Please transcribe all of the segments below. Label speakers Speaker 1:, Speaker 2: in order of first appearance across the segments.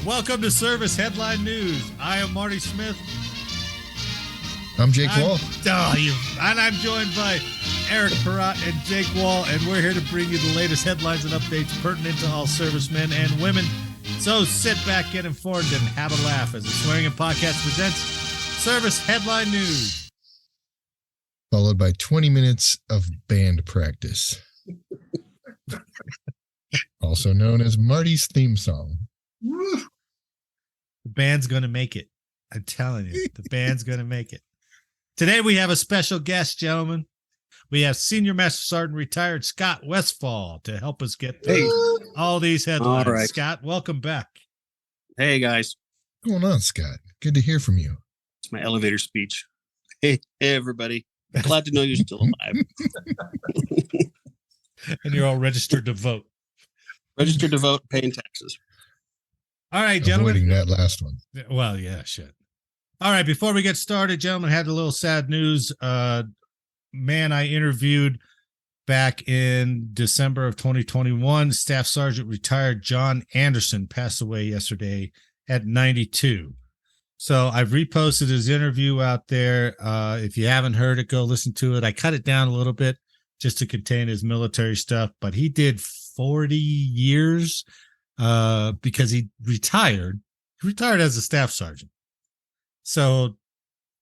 Speaker 1: Welcome to Service Headline News. I am Marty Smith.
Speaker 2: I'm Jake Wall.
Speaker 1: And I'm joined by Eric Perrott and Jake Wall, and we're here to bring you the latest headlines and updates pertinent to all servicemen and women. So sit back, get informed, and have a laugh as the Swearing In Podcast presents Service Headline News.
Speaker 2: Followed by 20 minutes of band practice. Also known as Marty's theme song.
Speaker 1: The band's going to make it. I'm telling you, the band's going to make it. Today we have a special guest, gentlemen. We have Senior Master Sergeant retired Scott Westfall to help us get through all these headlines. All right. Scott, welcome back.
Speaker 3: Hey, guys.
Speaker 2: What's going on, Scott? Good to hear from you.
Speaker 3: It's my elevator speech. Hey, everybody. Glad to know you're still alive.
Speaker 1: And you're all registered to vote.
Speaker 3: Registered to vote, paying taxes.
Speaker 1: All right, gentlemen.
Speaker 2: Avoiding that last one.
Speaker 1: Well, yeah, shit. All right, before we get started, gentlemen, had a little sad news. Man I interviewed back in December of 2021, Staff Sergeant retired John Anderson passed away yesterday at 92. So I've reposted his interview out there. If you haven't heard it, go listen to it. I cut it down a little bit just to contain his military stuff, but he did 40 years because he retired. He retired as a staff sergeant. So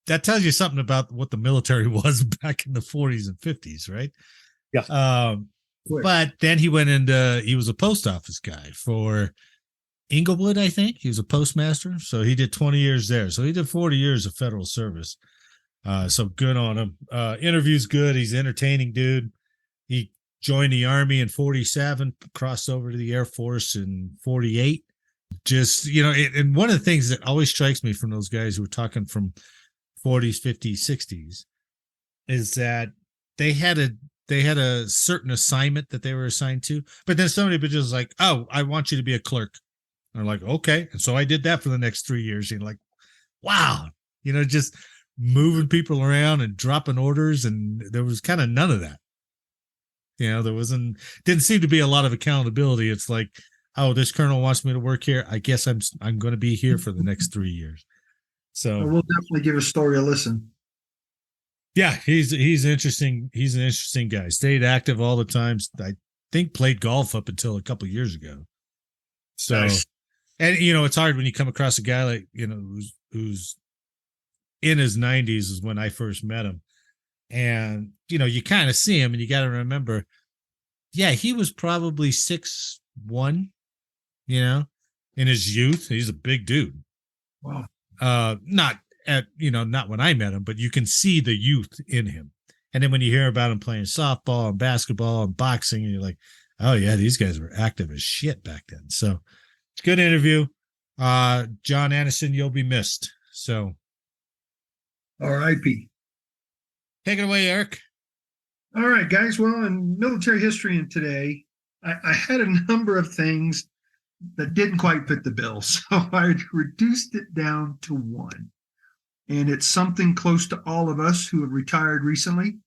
Speaker 1: that tells you something about what the military was back in the 40s and 50s, right?
Speaker 3: Yeah.
Speaker 1: But then he went into, he was a post office guy for Inglewood, I think. He was a postmaster. So he did 20 years there. So he did 40 years of federal service. So good on him. Interview's good. He's an entertaining dude. He joined the Army in 47, crossed over to the Air Force in 48. Just, you know, and one of the things that always strikes me from those guys who are talking from 40s, 50s, 60s is that they had a certain assignment that they were assigned to, but then somebody was just like, oh, I want you to be a clerk. And they're like, okay. And so I did that for the next 3 years. And like, wow, you know, just moving people around and dropping orders. And there was kind of none of that. You know, didn't seem to be a lot of accountability. It's like, oh, this colonel wants me to work here. I guess I'm going to be here for the next 3 years. So
Speaker 4: we'll definitely give a story a listen.
Speaker 1: Yeah, he's interesting. He's an interesting guy. Stayed active all the time. I think played golf up until a couple of years ago. So, nice. And you know, it's hard when you come across a guy like, you know, who's in his 90s is when I first met him. And, you know, you kind of see him and you got to remember, yeah, he was probably 6'1", you know, in his youth. He's a big dude.
Speaker 4: Wow.
Speaker 1: Not when I met him, but you can see the youth in him. And then when you hear about him playing softball and basketball and boxing, and you're like, oh yeah, these guys were active as shit back then. So good interview. John Anderson, you'll be missed. So
Speaker 4: R.I.P.
Speaker 1: Take it away, Eric.
Speaker 4: All right, guys. Well, in military history and today, I had a number of things that didn't quite fit the bill. So I reduced it down to one. And it's something close to all of us who have retired recently.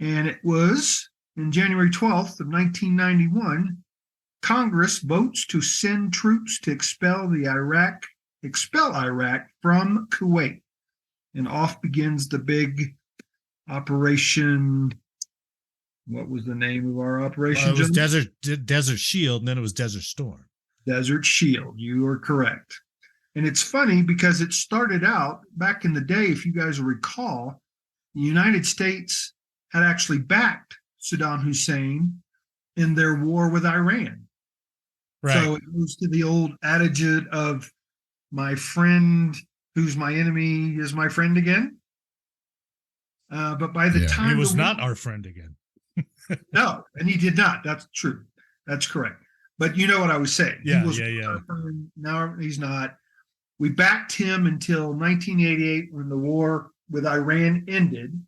Speaker 4: And it was in January 12th of 1991, Congress votes to send troops to expel Iraq from Kuwait. And off begins the big operation. What was the name of our operation?
Speaker 1: It was Desert Shield, and then it was Desert Storm.
Speaker 4: Desert Shield. You are correct. And it's funny because it started out back in the day, if you guys will recall, the United States had actually backed Saddam Hussein in their war with Iran. Right. So it goes to the old adage of my friend who's my enemy is my friend again. But by the time
Speaker 1: he was not our friend again.
Speaker 4: No, and he did not. That's true. That's correct. But you know what I was saying.
Speaker 1: Yeah,
Speaker 4: he was now he's not. We backed him until 1988 when the war with Iran ended.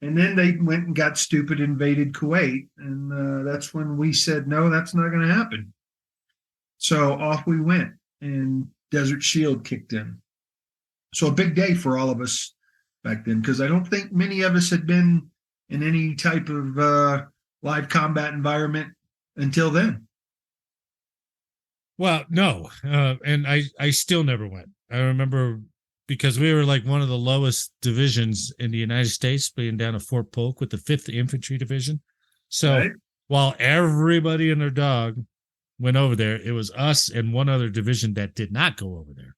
Speaker 4: And then they went and got stupid, invaded Kuwait. And that's when we said, no, that's not going to happen. So off we went, and Desert Shield kicked in. So a big day for all of us back then, because I don't think many of us had been in any type of live combat environment until then.
Speaker 1: Well, no, and I still never went. I remember because we were like one of the lowest divisions in the United States, being down at Fort Polk with the 5th Infantry Division. So
Speaker 4: Right.
Speaker 1: while everybody and their dog went over there, it was us and one other division that did not go over there.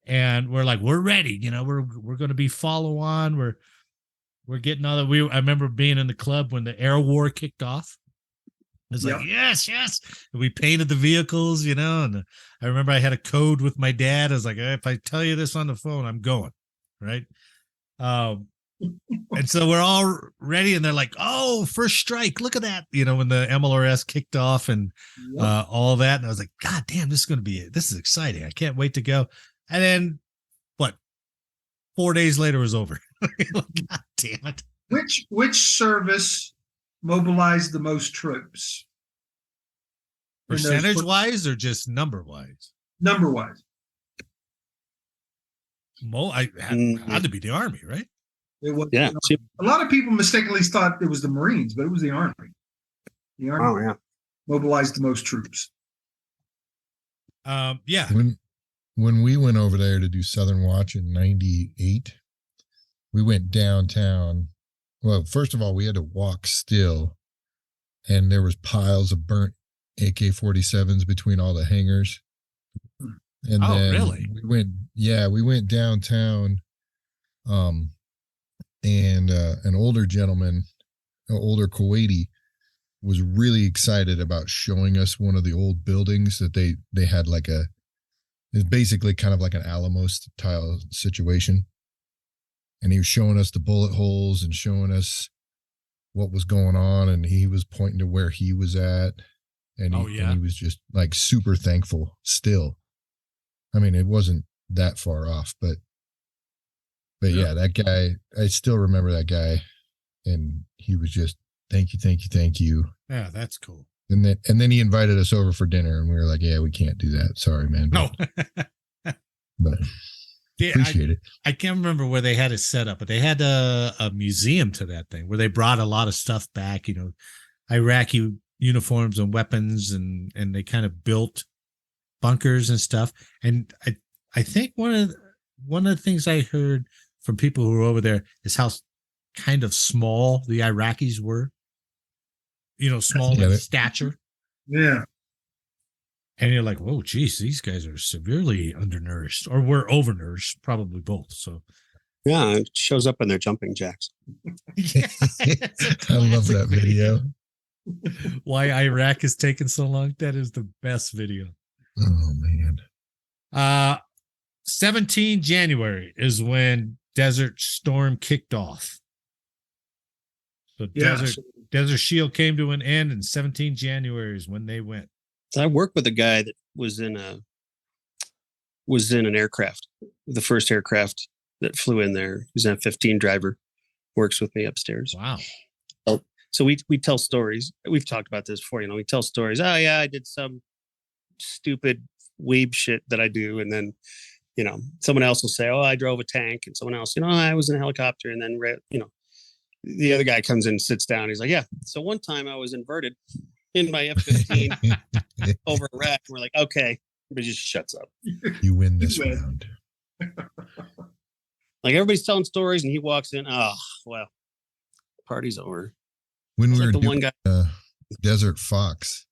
Speaker 1: And we're like, we're ready. You know, we're going to be follow on. We're getting all that. I remember being in the club when the air war kicked off. It's
Speaker 4: Yep.
Speaker 1: like, yes. And we painted the vehicles, you know, and I remember I had a code with my dad. I was like, if I tell you this on the phone, I'm going. Right. And so we're all ready and they're like, oh, first strike. Look at that. You know, when the MLRS kicked off and all that. And I was like, God damn, this is exciting. I can't wait to go. And then 4 days later was over. God damn it.
Speaker 4: Which service mobilized the most troops?
Speaker 1: Percentage wise or just number wise?
Speaker 4: Number wise.
Speaker 1: Had to be the Army, right?
Speaker 4: It was,
Speaker 3: Yeah.
Speaker 4: A lot of people mistakenly thought it was the Marines, but it was the Army. The Army mobilized the most troops.
Speaker 1: Yeah.
Speaker 2: When we went over there to do Southern Watch in 98, we went downtown. Well, first of all, we had to walk still, and there was piles of burnt AK-47s between all the hangars. And then
Speaker 1: really?
Speaker 2: we went downtown, and an older gentleman, an older Kuwaiti, was really excited about showing us one of the old buildings that they had it's basically kind of like an Alamo style situation. And he was showing us the bullet holes and showing us what was going on. And he was pointing to where he was at. And he was just like super thankful still. I mean, it wasn't that far off, but yeah, that guy, I still remember that guy. And he was just, thank you.
Speaker 1: Yeah, that's cool.
Speaker 2: And then he invited us over for dinner, and we were like, yeah, we can't do that. Sorry, man.
Speaker 1: No.
Speaker 2: But appreciate it.
Speaker 1: I can't remember where they had it set up, but they had a museum to that thing where they brought a lot of stuff back, you know, Iraqi uniforms and weapons, and they kind of built bunkers and stuff. And I think one of the things I heard from people who were over there is how kind of small the Iraqis were. You know, small in stature.
Speaker 4: Yeah.
Speaker 1: And you're like, whoa, geez, these guys are severely undernourished, or we're overnourished, probably both. So,
Speaker 3: yeah, it shows up in their jumping jacks.
Speaker 2: I love that video.
Speaker 1: Why Iraq is taking so long? That is the best video.
Speaker 2: Oh man.
Speaker 1: 17 January is when Desert Storm kicked off. So Desert Shield came to an end, and 17 January is when they went.
Speaker 3: So I worked with a guy that was in an aircraft, the first aircraft that flew in there. He's an F-15 driver, works with me upstairs.
Speaker 1: Wow.
Speaker 3: So we tell stories. We've talked about this before, you know, we tell stories. Oh yeah, I did some stupid weeb shit that I do. And then, you know, someone else will say, oh, I drove a tank. And someone else, you know, I was in a helicopter. And then, you know, the other guy comes in and sits down. He's like, yeah. So one time I was inverted in my F-15 over Iraq. We're like, okay, but just shuts up.
Speaker 2: You win this round.
Speaker 3: Like everybody's telling stories, and he walks in. Oh, well, party's over.
Speaker 2: When we were
Speaker 3: the
Speaker 2: doing
Speaker 3: one guy,
Speaker 2: Desert Fox,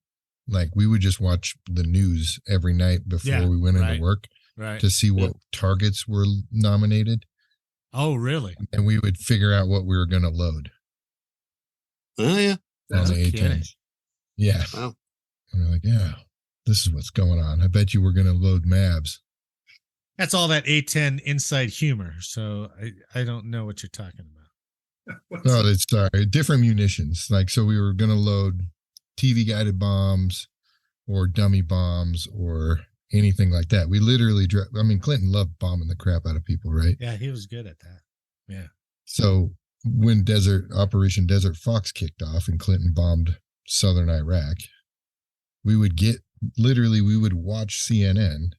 Speaker 2: like we would just watch the news every night before we went into work to see what targets were nominated.
Speaker 1: Oh, really?
Speaker 2: And we would figure out what we were going to load.
Speaker 3: Oh, yeah.
Speaker 2: On the A-10. Yeah.
Speaker 3: Wow.
Speaker 2: And we're like, yeah, this is what's going on. I bet you we're going to load MAVs.
Speaker 1: That's all that A-10 inside humor. So I don't know what you're talking about.
Speaker 2: No, it's sorry. Different munitions. Like, so we were going to load TV guided bombs or dummy bombs or anything like that. We literally, Clinton loved bombing the crap out of people, right?
Speaker 1: Yeah, he was good at that. Yeah.
Speaker 2: So when Operation Desert Fox kicked off and Clinton bombed southern Iraq, we would watch CNN,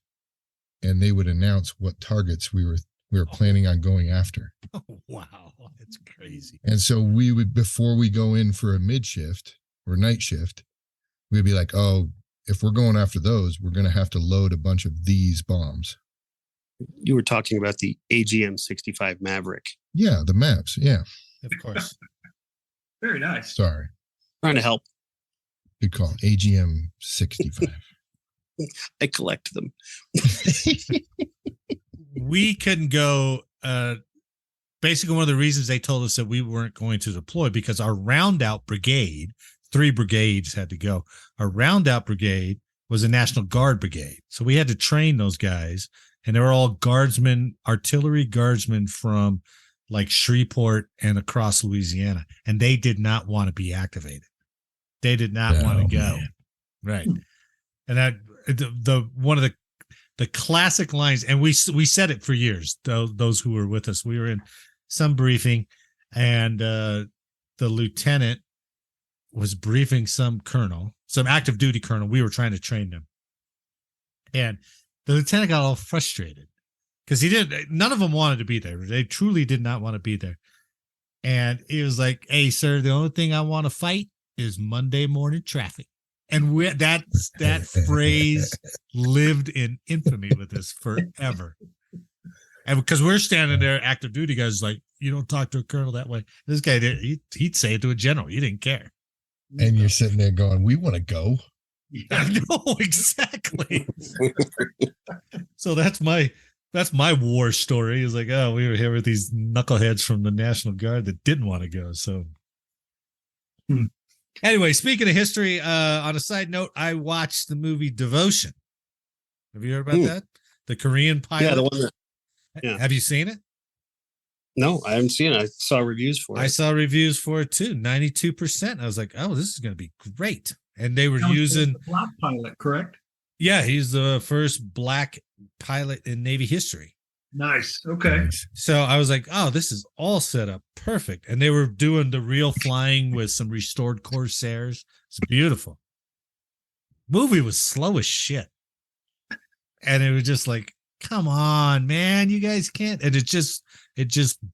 Speaker 2: and they would announce what targets we were planning on going after.
Speaker 1: Oh, wow. That's crazy.
Speaker 2: And so we would, before we go in for a mid shift or night shift, we'd be like, oh, if we're going after those, we're going to have to load a bunch of these bombs.
Speaker 3: You were talking about the AGM-65 Maverick.
Speaker 2: Yeah, the maps. Yeah.
Speaker 1: Of course.
Speaker 4: Very nice.
Speaker 2: Sorry.
Speaker 3: Trying to help.
Speaker 2: Good call. AGM 65.
Speaker 3: I collect them.
Speaker 1: We couldn't go. Basically, one of the reasons they told us that we weren't going to deploy because our round out brigade, 3 brigades had to go. Our round out brigade was a National Guard brigade. So we had to train those guys, and they were all guardsmen, artillery guardsmen from like Shreveport and across Louisiana. And they did not want to be activated. They did not want to go.
Speaker 2: Man.
Speaker 1: Right. And that the one of the classic lines, and we said it for years, those who were with us. We were in some briefing, and the lieutenant was briefing some colonel, some active duty colonel. We were trying to train them. And the lieutenant got all frustrated because none of them wanted to be there. They truly did not want to be there. And he was like, "Hey, sir, the only thing I want to fight is Monday morning traffic." And that phrase lived in infamy with us forever. And because we're standing there, active duty guys, like, you don't talk to a colonel that way. This guy did. He'd say it to a general. He didn't care.
Speaker 2: And you're sitting there going, we want to go.
Speaker 1: I know, exactly. So that's my war story. Is like, oh, we were here with these knuckleheads from the National Guard that didn't want to go. So anyway, speaking of history, on a side note, I watched the movie Devotion. Have you heard about that? The Korean pilot.
Speaker 3: Yeah, the one that. Yeah.
Speaker 1: Have you seen it?
Speaker 3: No, I haven't seen it. I saw reviews for it.
Speaker 1: I saw reviews for it too. 92%. I was like, oh, this is going to be great. And they were using
Speaker 4: the black pilot, correct?
Speaker 1: Yeah, he's the first black pilot in Navy history.
Speaker 4: Nice. Okay.
Speaker 1: So I was like, oh, this is all set up perfect. And they were doing the real flying with some restored Corsairs. It's beautiful. Movie was slow as shit. And it was just like, come on, man, you guys can't. And it just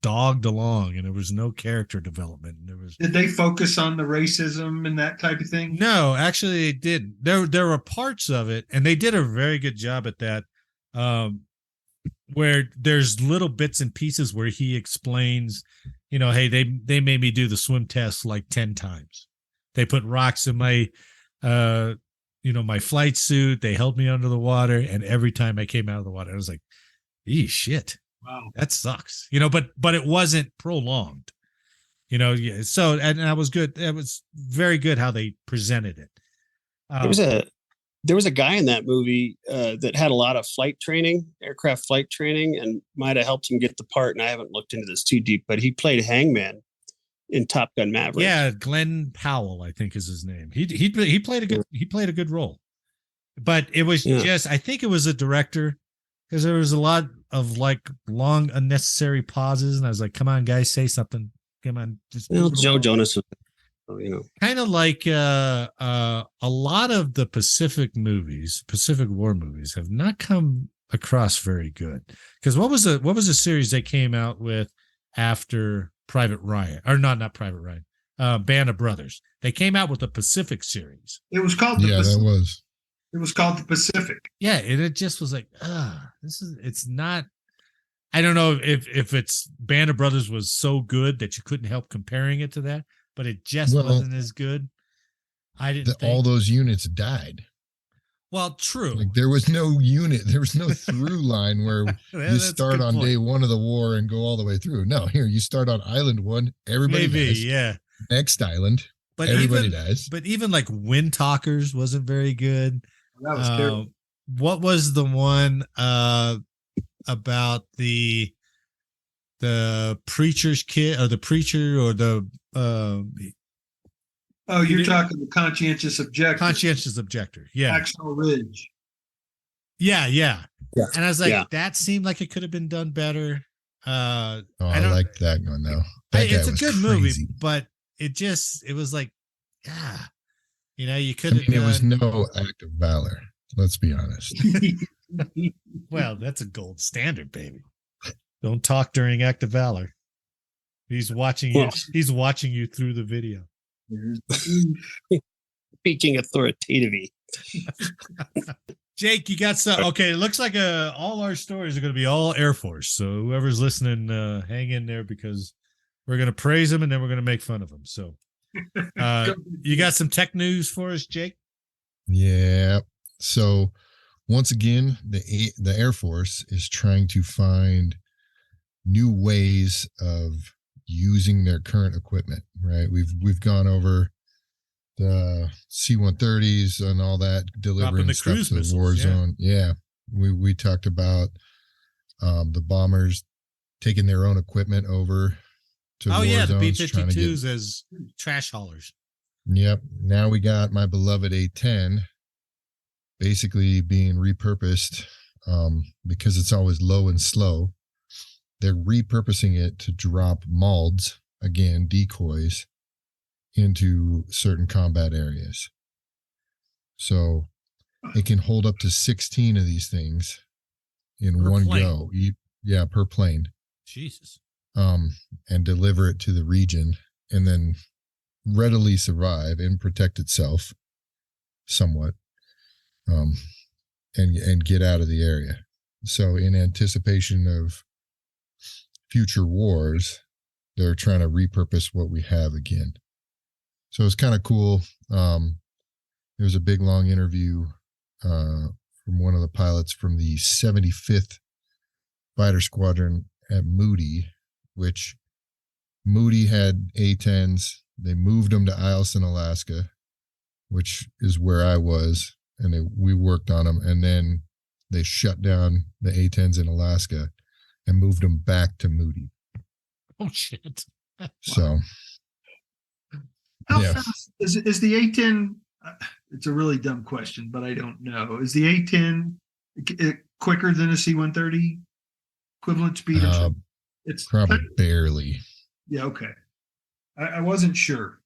Speaker 1: dogged along, and there was no character development.
Speaker 4: Did they focus on the racism and that type of thing?
Speaker 1: No, actually they did. There were parts of it, and they did a very good job at that. Where there's little bits and pieces where he explains, hey, they made me do the swim test like 10 times. They put rocks in my my flight suit. They held me under the water, and every time I came out of the water, I was like, shit. Wow, that sucks. But it wasn't prolonged. Yeah. So and that was good. It was very good how they presented it.
Speaker 3: There was a guy in that movie that had a lot of aircraft flight training, and might have helped him get the part. And I haven't looked into this too deep, but he played Hangman in Top Gun Maverick.
Speaker 1: Yeah, Glenn Powell, I think is his name. He played a good role. But it was just, I think it was a director, because there was a lot of like long unnecessary pauses, and I was like, come on, guys, say something. Come on, just
Speaker 3: Joe Jonas was,
Speaker 1: kind of like a lot of the Pacific War movies have not come across very good. Because what was the series they came out with after Private Ryan, or not Private Ryan, Band of Brothers? They came out with a Pacific series.
Speaker 4: It was called It was called the Pacific.
Speaker 1: Yeah, and it just was like, it's not. I don't know if it's Band of Brothers was so good that you couldn't help comparing it to that, but it just wasn't as good. I didn't think.
Speaker 2: All those units died.
Speaker 1: Well, true.
Speaker 2: Like there was no through line where you start on day one of the war and go all the way through. No, here you start on island one, everybody dies.
Speaker 1: Yeah.
Speaker 2: Next island,
Speaker 1: but
Speaker 2: everybody dies.
Speaker 1: But even like Wind Talkers wasn't very good.
Speaker 4: That was terrible.
Speaker 1: What was the one about the preacher's kid, or the preacher, or the
Speaker 4: you're talking the conscientious objector.
Speaker 1: Conscientious objector, yeah.
Speaker 4: Axel Ridge.
Speaker 1: Yeah. And I was like, that seemed like it could have been done better.
Speaker 2: I like that one though.
Speaker 1: It's a good movie, but it was like, you could have.
Speaker 2: It was no act of valor. Let's be honest.
Speaker 1: Well, that's a gold standard, baby. Don't talk during act of valor. He's watching you. He's watching you through the video.
Speaker 3: Speaking authoritatively.
Speaker 1: Jake, you got some. Okay, it looks like all our stories are going to be all Air Force. So whoever's listening, hang in there because we're going to praise them and then we're going to make fun of them. So you got some tech news for us, Jake?
Speaker 2: Yeah. So once again, the Air Force is trying to find new ways of using their current equipment, right? We've gone over the C-130s and all that, delivering
Speaker 1: the
Speaker 2: stuff
Speaker 1: cruise
Speaker 2: to the
Speaker 1: missiles,
Speaker 2: war
Speaker 1: yeah.
Speaker 2: zone. Yeah. We talked about the bombers taking their own equipment over to war
Speaker 1: the
Speaker 2: zones, trying to
Speaker 1: B-52s
Speaker 2: get.
Speaker 1: as trash haulers.
Speaker 2: Yep. Now we got my beloved A-10 basically being repurposed because it's always low and slow. They're repurposing it to drop MALDs, again, decoys, into certain combat areas. So it can hold up to 16 of these things in
Speaker 1: Per
Speaker 2: one
Speaker 1: plane.
Speaker 2: go. Yeah, per plane.
Speaker 1: Jesus.
Speaker 2: And deliver it to the region and then readily survive and protect itself somewhat. And get out of the area. So in anticipation of future wars, they're trying to repurpose what we have again. So it's kind of cool. There was a big long interview from one of the pilots from the 75th Fighter Squadron at Moody, which Moody had A-10s. They moved them to Eielson, Alaska, which is where I was. And we worked on them, and then they shut down the A-10s in Alaska and moved them back to Moody.
Speaker 1: Oh shit!
Speaker 2: So,
Speaker 4: how fast is the A-10? It's a really dumb question, but I don't know. Is the A-10 quicker than a C-130 equivalent speed? Or something? It's
Speaker 2: probably barely.
Speaker 4: Yeah. Okay. I wasn't sure.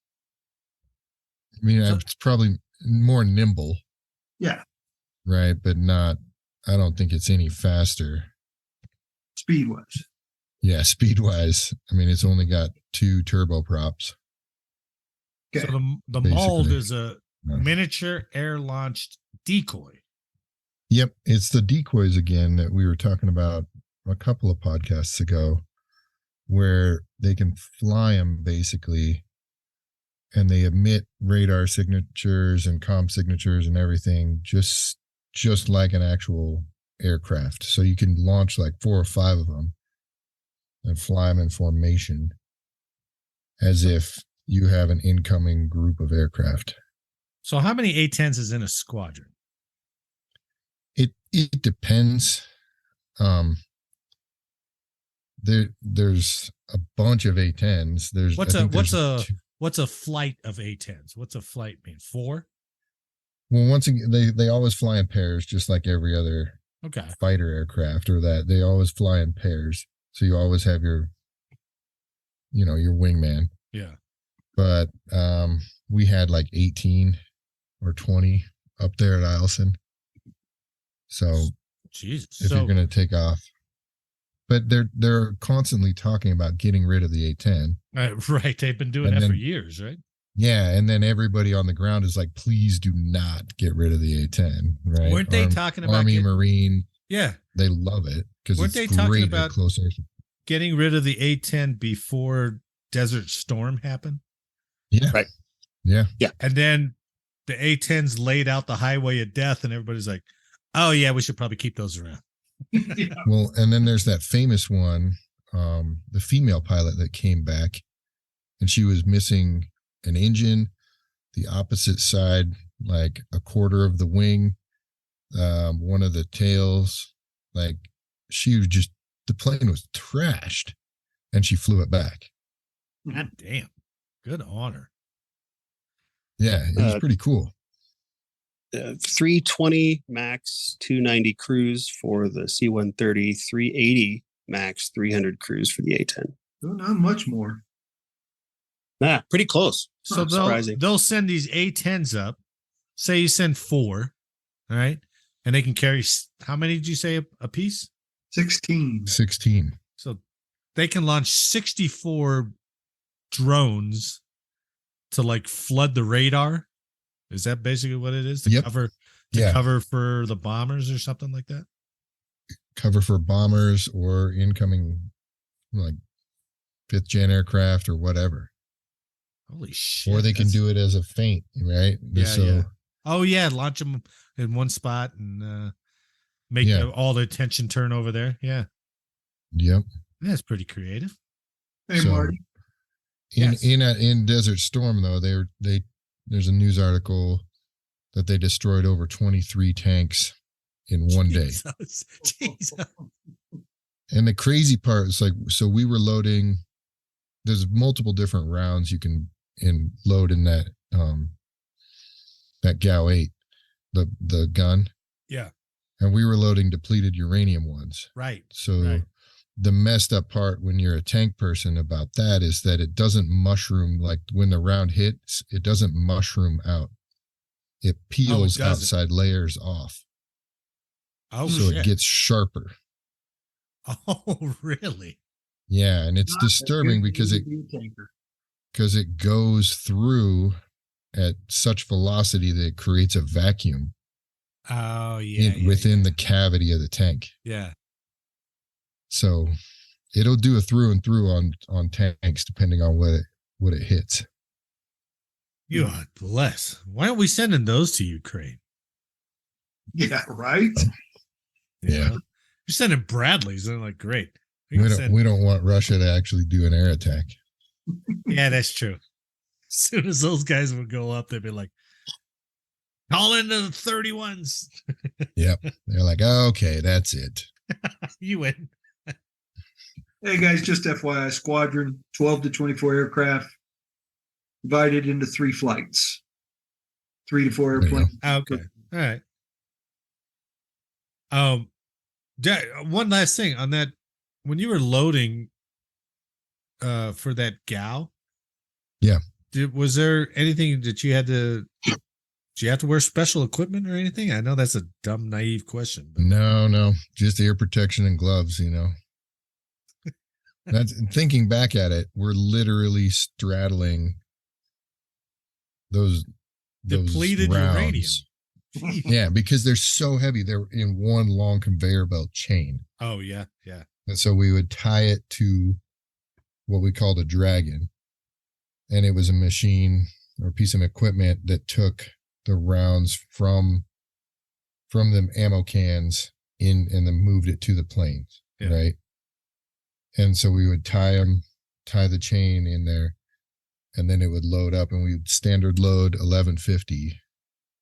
Speaker 2: I mean, it's probably more nimble.
Speaker 4: Yeah.
Speaker 2: Right, but not. I don't think it's any faster.
Speaker 4: Speed wise.
Speaker 2: Yeah, speed wise. I mean, it's only got 2 turboprops.
Speaker 1: Okay. So the MALD is a miniature air launched decoy.
Speaker 2: Yep, it's the decoys again that we were talking about a couple of podcasts ago, where they can fly them basically, and they emit radar signatures and comm signatures and everything, just like an actual aircraft. So you can launch like 4 or 5 of them and fly them in formation as if you have an incoming group of aircraft.
Speaker 1: So how many A-10s is in a squadron?
Speaker 2: It depends. There's a bunch of A-10s.
Speaker 1: What's a flight of A-10s? What's a flight mean? 4?
Speaker 2: Well, once again, they always fly in pairs, just like every other fighter aircraft, or that they always fly in pairs. So you always have your wingman.
Speaker 1: Yeah.
Speaker 2: But we had like 18 or 20 up there at Eielson. So
Speaker 1: Jesus,
Speaker 2: if you're going to take off, but they're constantly talking about getting rid of the A-10.
Speaker 1: Right. They've been doing that for years, right?
Speaker 2: Yeah. And then everybody on the ground is like, please do not get rid of the A-10. Right.
Speaker 1: Weren't they talking about
Speaker 2: Army, Marine?
Speaker 1: Yeah.
Speaker 2: They love it because
Speaker 1: weren't
Speaker 2: it's
Speaker 1: they talking
Speaker 2: great
Speaker 1: about
Speaker 2: at close air.
Speaker 1: Getting rid of the A-10 before Desert Storm happened?
Speaker 2: Yeah.
Speaker 3: Right.
Speaker 2: Yeah.
Speaker 3: Yeah.
Speaker 1: And then the A-10s laid out the highway of death, and everybody's like, oh, yeah, we should probably keep those around.
Speaker 4: Yeah.
Speaker 2: Well, and then there's that famous one, the female pilot that came back, and she was missing an engine, the opposite side, like a quarter of the wing, one of the tails, like she was just, the plane was trashed, and she flew it back.
Speaker 1: God damn. Good honor.
Speaker 2: Yeah, it was pretty cool.
Speaker 3: 320 max 290 cruise for the C-130, 380 max 300 cruise for the A-10.
Speaker 4: Oh, not much more.
Speaker 3: Nah, pretty close.
Speaker 1: So they'll send these A-10s up. Say you send 4, all right? And they can carry, how many did you say a piece?
Speaker 4: 16.
Speaker 1: So they can launch 64 drones to like flood the radar. Is that basically what it is? To
Speaker 2: Yep.
Speaker 1: cover
Speaker 2: Yeah.
Speaker 1: cover for the bombers or something like that?
Speaker 2: Cover for bombers or incoming like 5th gen aircraft or whatever.
Speaker 1: Holy shit.
Speaker 2: Or they can do it as a feint, right?
Speaker 1: Yeah, yeah. Oh yeah, launch them in one spot and make all the attention turn over there. Yeah.
Speaker 2: Yep.
Speaker 1: That's pretty creative.
Speaker 4: Hey, Marty.
Speaker 2: In Desert Storm though, there's a news article that they destroyed over 23 tanks in one day.
Speaker 1: Jesus.
Speaker 2: And the crazy part is like, so we were loading, there's multiple different rounds you can load in that GAU-8, the gun.
Speaker 1: Yeah.
Speaker 2: And we were loading depleted uranium ones.
Speaker 1: Right.
Speaker 2: So the messed up part when you're a tank person about that is that it doesn't mushroom, like when the round hits, it doesn't mushroom out. It peels outside layers off.
Speaker 1: Oh,
Speaker 2: so it gets sharper.
Speaker 1: Oh, really?
Speaker 2: Yeah, and it's disturbing because it goes through at such velocity that it creates a vacuum.
Speaker 1: Oh, yeah.
Speaker 2: Within the cavity of the tank.
Speaker 1: Yeah.
Speaker 2: So it'll do a through and through on tanks depending on what it hits.
Speaker 1: God bless. Why aren't we sending those to Ukraine?
Speaker 4: Yeah, right.
Speaker 2: Yeah.
Speaker 1: You're sending Bradleys. They're like, great.
Speaker 2: We don't want Russia to actually do an air attack.
Speaker 1: Yeah, that's true. As soon as those guys would go up, they'd be like, call in the 31s.
Speaker 2: Yep. They're like, oh, okay, that's it.
Speaker 1: You win.
Speaker 4: Hey guys, just FYI, squadron 12 to 24 aircraft divided into 3 flights, 3 to 4 airplanes.
Speaker 1: Okay. All right. One last thing on that. When you were loading for that GAU,
Speaker 2: yeah,
Speaker 1: was there anything that you had to? Did you have to wear special equipment or anything? I know that's a dumb, naive question. But.
Speaker 2: No, just ear protection and gloves. That's thinking back at it. We're literally straddling those
Speaker 1: depleted
Speaker 2: rounds.
Speaker 1: uranium.
Speaker 2: Yeah, because they're so heavy. They're in one long conveyor belt chain.
Speaker 1: Oh yeah.
Speaker 2: And so we would tie it to what we called a dragon. And it was a machine or a piece of equipment that took the rounds from the ammo cans in and then moved it to the planes. Yeah. Right. And so we would tie the chain in there, and then it would load up, and we would standard load 1150.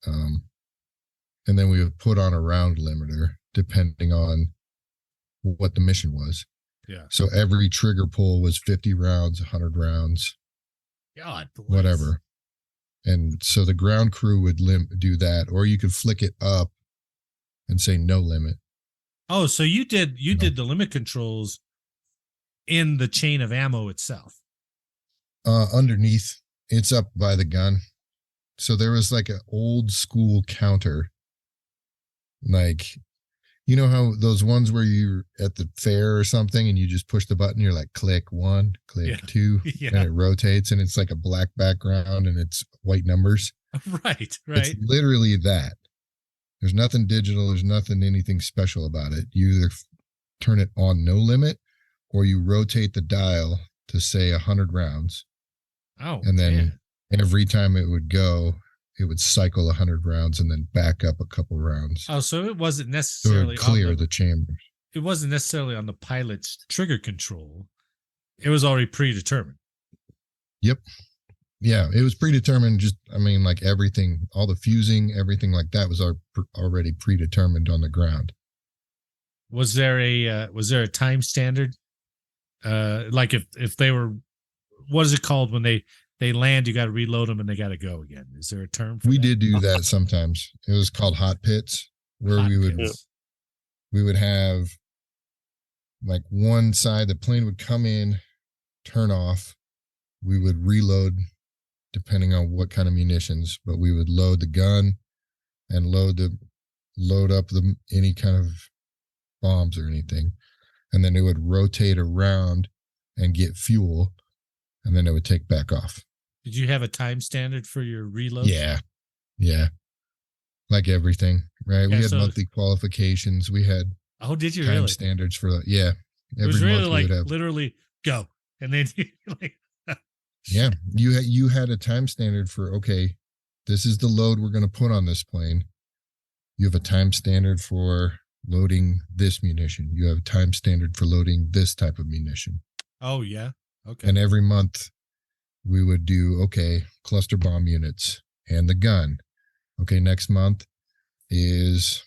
Speaker 2: And then we would put on a round limiter depending on what the mission was.
Speaker 1: Yeah.
Speaker 2: So every trigger pull was 50 rounds, 100 rounds.
Speaker 1: God bless.
Speaker 2: Whatever. And so the ground crew would do that, or you could flick it up and say no limit.
Speaker 1: Oh, so you did the limit controls in the chain of ammo itself.
Speaker 2: Underneath, it's up by the gun. So there was like an old school counter. Like, you know how those ones where you're at the fair or something and you just push the button, you're like, click 1, click 2, and it rotates, and it's like a black background and it's white numbers.
Speaker 1: Right.
Speaker 2: It's literally that. There's nothing digital. There's anything special about it. You either turn it on no limit, or you rotate the dial to say 100 rounds.
Speaker 1: Oh,
Speaker 2: and then every time it would go, it would cycle 100 rounds and then back up a couple rounds.
Speaker 1: Oh, so it wasn't necessarily
Speaker 2: clear the chamber.
Speaker 1: It wasn't necessarily on the pilot's trigger control. It was already predetermined.
Speaker 2: Yep. Yeah, it was predetermined. Like everything, all the fusing, everything like that was already predetermined on the ground.
Speaker 1: Was there a time standard? Like if they were, what is it called when they land, you got to reload them and they got to go again. Is there a term for that?
Speaker 2: We did do that sometimes. It was called hot pits, where we would have like one side, the plane would come in, turn off. We would reload depending on what kind of munitions, but we would load the gun and load up any kind of bombs or anything. And then it would rotate around and get fuel, and then it would take back off.
Speaker 1: Did you have a time standard for your reload?
Speaker 2: Yeah. Yeah. Like everything, right?
Speaker 1: Yeah,
Speaker 2: We had
Speaker 1: so-
Speaker 2: monthly qualifications. We had
Speaker 1: Oh, did you
Speaker 2: time
Speaker 1: really?
Speaker 2: standards for that. Yeah.
Speaker 1: It was
Speaker 2: Every
Speaker 1: really
Speaker 2: month we
Speaker 1: like
Speaker 2: would have.
Speaker 1: literally go, and then like,
Speaker 2: Yeah. You had a time standard for, okay, this is the load we're going to put on this plane. You have a time standard for loading this munition. You have a time standard for loading this type of munition.
Speaker 1: oh yeah, okay,
Speaker 2: And every month we would do, okay, cluster bomb units and the gun. Okay, next month is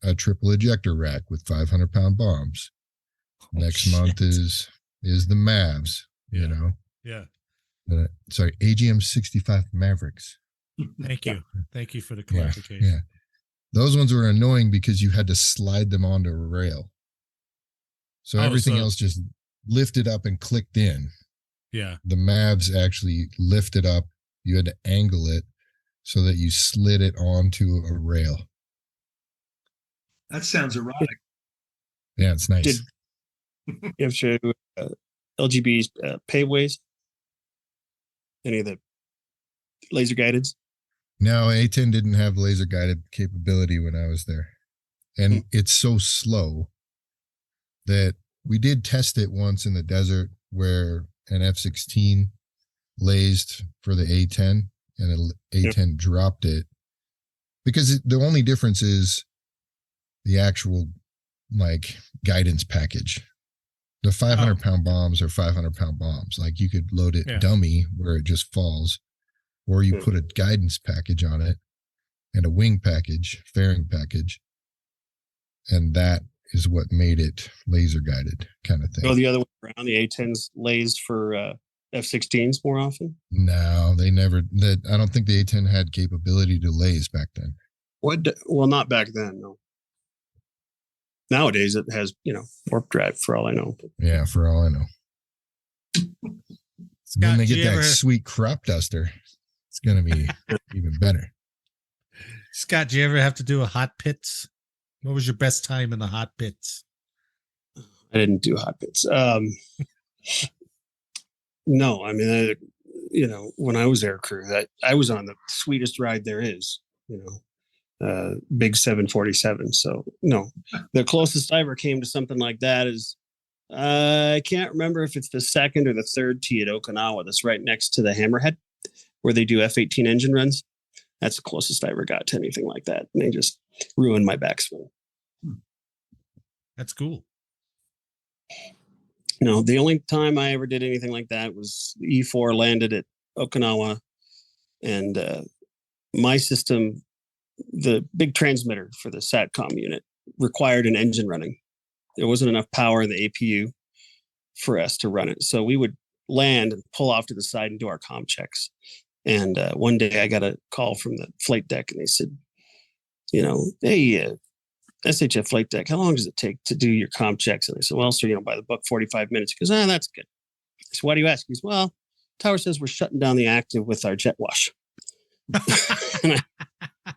Speaker 2: a triple ejector rack with 500-pound bombs. Next month is the Mavs,
Speaker 1: Yeah.
Speaker 2: you know.
Speaker 1: yeah.
Speaker 2: Sorry, AGM 65 Mavericks.
Speaker 1: Thank you for the
Speaker 2: Yeah,
Speaker 1: clarification.
Speaker 2: yeah. Those ones were annoying because you had to slide them onto a rail. So
Speaker 1: Oh,
Speaker 2: everything
Speaker 1: so-
Speaker 2: else just lifted up and clicked in.
Speaker 1: Yeah.
Speaker 2: The Mavs actually lifted up. You had to angle it so that you slid it onto a rail.
Speaker 4: That sounds erotic.
Speaker 2: Yeah, it's nice.
Speaker 3: Did- You have to LGB's paveways? Any of the laser guided?
Speaker 2: No, A-10 didn't have laser guided capability when I was there. And it's so slow that we did test it once in the desert where an F-16 lased for the A-10 and an A-10 dropped it. Because the only difference is the actual like guidance package. The 500-pound bombs are 500-pound bombs. Like you could load it dummy where it just falls, or you put a guidance package on it and a wing package, fairing package, and that is what made it laser guided kind of thing.
Speaker 3: Go the other way around. The A-10s lays for F-16s more often.
Speaker 2: No, they never. I don't think the A-10 had capability to laze back then.
Speaker 3: Well, not back then. No. Nowadays, it has warp drive for all I know.
Speaker 2: Yeah, for all I know. When they get that
Speaker 1: ever-
Speaker 2: sweet crop duster, it's gonna be even better.
Speaker 1: Scott, do you ever have to do a hot pits? What was your best time in the hot pits?
Speaker 3: I didn't do hot pits. No, I mean, when I was air crew, I was on the sweetest ride there is. Big 747. So no, the closest I ever came to something like that is I can't remember if it's the second or the third tee at Okinawa. That's right next to the Hammerhead, where they do F-18 engine runs. That's the closest I ever got to anything like that, and they just ruined my backswing.
Speaker 1: That's cool.
Speaker 3: No, the only time I ever did anything like that was the E4 landed at Okinawa, and my system, the big transmitter for the SATCOM unit, required an engine running. There wasn't enough power in the APU for us to run it. So we would land and pull off to the side and do our comm checks. And one day I got a call from the flight deck and they said, hey, SHF flight deck, how long does it take to do your comm checks? And I said, well, sir, by the book, 45 minutes. He goes, that's good. I said, why do you ask? He goes, well, tower says we're shutting down the active with our jet wash. And I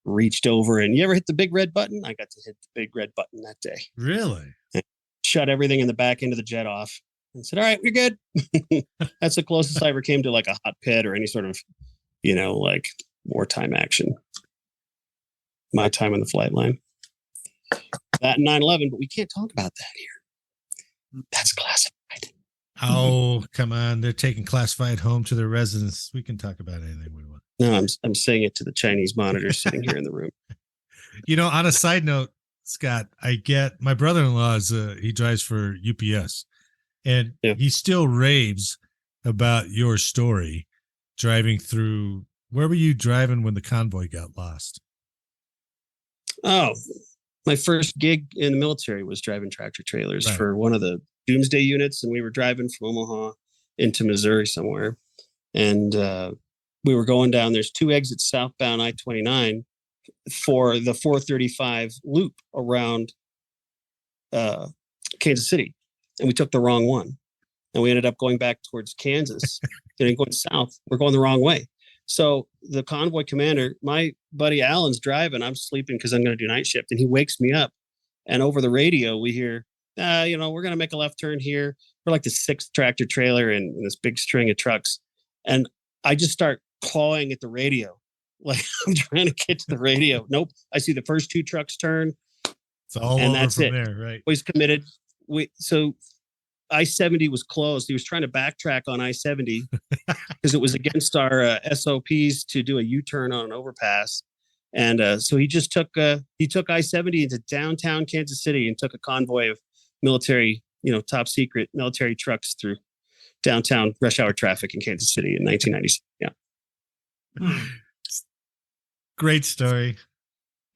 Speaker 3: reached over and you ever hit the big red button? I got to hit the big red button that day.
Speaker 1: Really?
Speaker 3: And shut everything in the back end of the jet off and said, all right, we're good. That's the closest I ever came to like a hot pit or any sort of, like wartime action. My time on the flight line. That 9/11, but we can't talk about that here. That's classified.
Speaker 1: Oh, come on. They're taking classified home to their residents. We can talk about anything we want.
Speaker 3: No, I'm saying it to the Chinese monitors sitting here in the room.
Speaker 1: On a side note, Scott, I get my brother-in-law he drives for UPS and he still raves about your story driving through. Where were you driving when the convoy got lost?
Speaker 3: Oh, my first gig in the military was driving tractor trailers for one of the Doomsday units. And we were driving from Omaha into Missouri somewhere. And we were going down. There's 2 exits southbound I-29 for the 435 loop around Kansas City. And we took the wrong one. And we ended up going back towards Kansas. Going south. We're going the wrong way. So the convoy commander, my buddy Alan's driving. I'm sleeping because I'm going to do night shift. And he wakes me up. And over the radio, we hear, we're going to make a left turn here. We're like the 6th tractor trailer in this big string of trucks. And I just start clawing at the radio. Like I'm trying to get to the radio. Nope. I see the first 2 trucks turn.
Speaker 1: It's all
Speaker 3: and
Speaker 1: over
Speaker 3: that's
Speaker 1: from
Speaker 3: it.
Speaker 1: there, right?
Speaker 3: Always committed. So I-70 was closed. He was trying to backtrack on I-70 because it was against our SOPs to do a U-turn on an overpass. And so he just took I-70 into downtown Kansas City and took a convoy of military, top secret military trucks through downtown rush hour traffic in Kansas City in 1996. Yeah.
Speaker 1: Great story.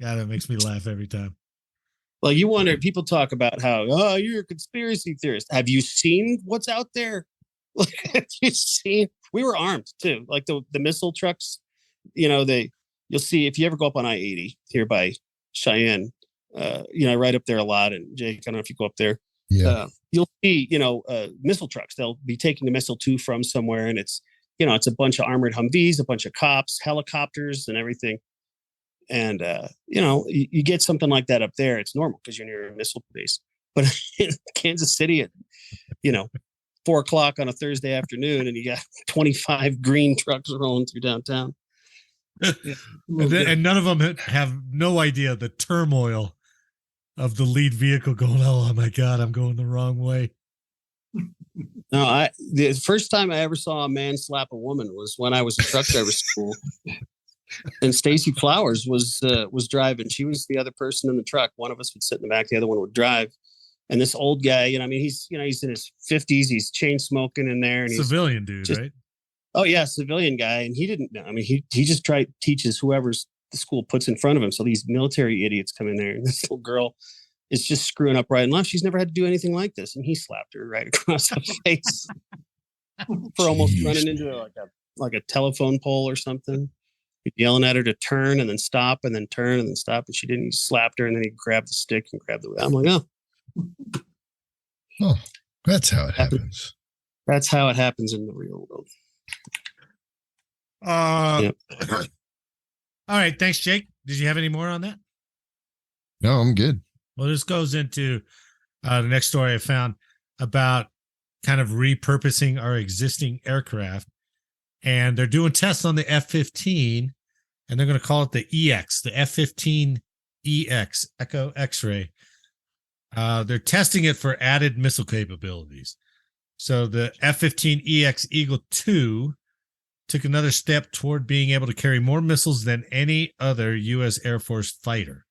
Speaker 1: God, it makes me laugh every time.
Speaker 3: Well, you wonder, people talk about how, oh, you're a conspiracy theorist. Have you seen what's out there? Have you seen? We were armed too. Like the missile trucks, you'll see if you ever go up on I-80 here by Cheyenne, I ride up there a lot. And Jake, I don't know if you go up there.
Speaker 2: Yeah.
Speaker 3: You'll see, missile trucks. They'll be taking the missile to from somewhere. And it's a bunch of armored Humvees, a bunch of cops, helicopters and everything. And, you get something like that up there. It's normal because you're near a missile base. But in Kansas City at, 4:00 on a Thursday afternoon, and you got 25 green trucks rolling through downtown.
Speaker 1: And none of them have no idea the turmoil of the lead vehicle going, oh my God, I'm going the wrong way.
Speaker 3: No, the first time I ever saw a man slap a woman was when I was in truck driver school. And Stacy Flowers was driving. She was the other person in the truck. One of us would sit in the back, the other one would drive. And this old guy, he's in his 50s. He's chain smoking in there, and he's
Speaker 1: civilian dude, right?
Speaker 3: Oh yeah, civilian guy. And he didn't know. He just teaches whoever's the school puts in front of him. So these military idiots come in there, and this little girl is just screwing up right and left. She's never had to do anything like this, and he slapped her right across the face for almost running into like a telephone pole or something. Yelling at her to turn and then stop and then turn and then stop, and she didn't. He slapped her, and then he grabbed the stick and grabbed the. I'm like,
Speaker 2: oh, that's how it happens.
Speaker 3: That's how it happens in the real world.
Speaker 1: Yep. All right, thanks, Jake. Did you have any more on that?
Speaker 2: No, I'm good.
Speaker 1: Well, this goes into the next story I found about kind of repurposing our existing aircraft, and they're doing tests on the F-15. And they're going to call it the EX, the F-15 EX, Echo X-ray. They're testing it for added missile capabilities. So the F-15 EX Eagle II took another step toward being able to carry more missiles than any other U.S. Air Force fighter.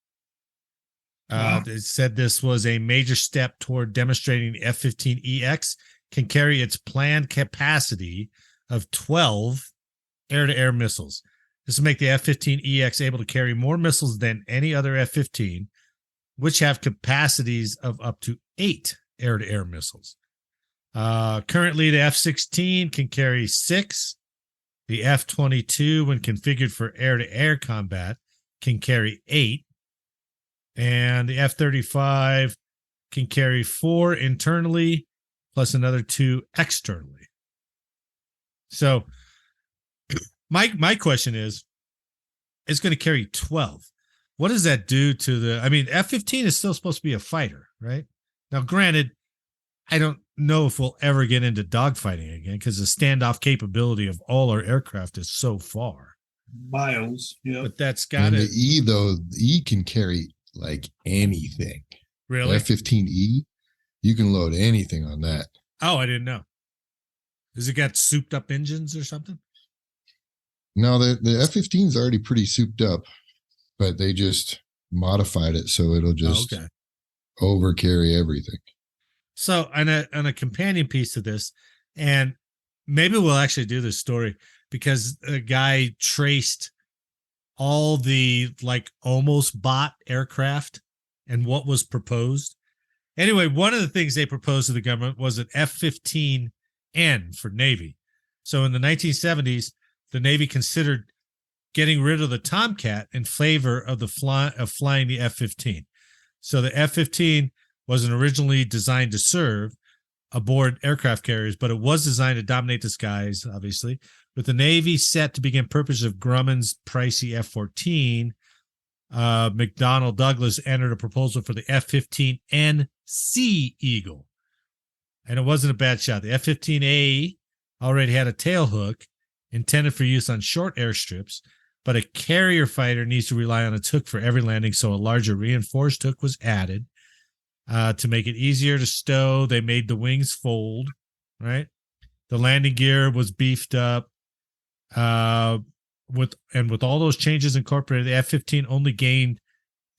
Speaker 1: They said this was a major step toward demonstrating the F-15 EX can carry its planned capacity of 12 air-to-air missiles. This will make the F-15 EX able to carry more missiles than any other F-15, which have capacities of up to 8 air-to-air missiles. Currently, the F-16 can carry 6. The F-22, when configured for air-to-air combat, can carry 8. And the F-35 can carry 4 internally, plus another 2 externally. So my question is, it's going to carry 12. What does that do to the, F-15 is still supposed to be a fighter, right? Now, granted, I don't know if we'll ever get into dogfighting again because the standoff capability of all our aircraft is so far.
Speaker 4: Miles, yeah.
Speaker 1: But that's got
Speaker 2: it.
Speaker 1: it.
Speaker 2: The E, though, the E can carry like anything.
Speaker 1: Really?
Speaker 2: The F-15E, you can load anything on that.
Speaker 1: Oh, I didn't know. Has it got souped up engines or something?
Speaker 2: No, the F-15 is already pretty souped up, but they just modified it so it'll just overcarry everything.
Speaker 1: So on a companion piece to this, and maybe we'll actually do this story because a guy traced all the almost bought aircraft and what was proposed. Anyway, one of the things they proposed to the government was an F-15N for Navy. So in the 1970s, the Navy considered getting rid of the Tomcat in favor of flying the F-15. So the F-15 wasn't originally designed to serve aboard aircraft carriers, but it was designed to dominate the skies, obviously. With the Navy set to begin purchase of Grumman's pricey F-14, McDonnell Douglas entered a proposal for the F-15N Sea Eagle. And it wasn't a bad shot. The F-15A already had a tail hook intended for use on short airstrips, but a carrier fighter needs to rely on its hook for every landing, so a larger reinforced hook was added to make it easier to stow. They made the wings fold, right? The landing gear was beefed up. With all those changes incorporated, the F-15 only gained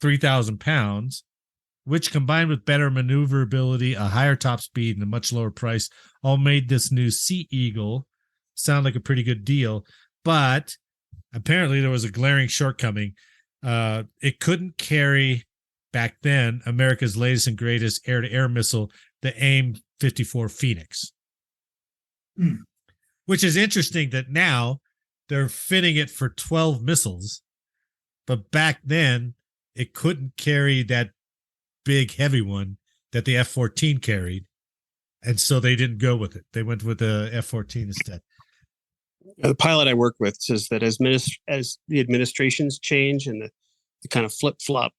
Speaker 1: 3,000 pounds, which combined with better maneuverability, a higher top speed, and a much lower price, all made this new Sea Eagle sound like a pretty good deal. But apparently there was a glaring shortcoming. It couldn't carry, back then, America's latest and greatest air-to-air missile, the AIM-54 Phoenix. Which is interesting that now they're fitting it for 12 missiles, but back then it couldn't carry that big, heavy one that the F-14 carried, and so they didn't go with it. They went with the F-14 instead.
Speaker 3: The pilot I work with says that as the administrations change and the kind of flip-flop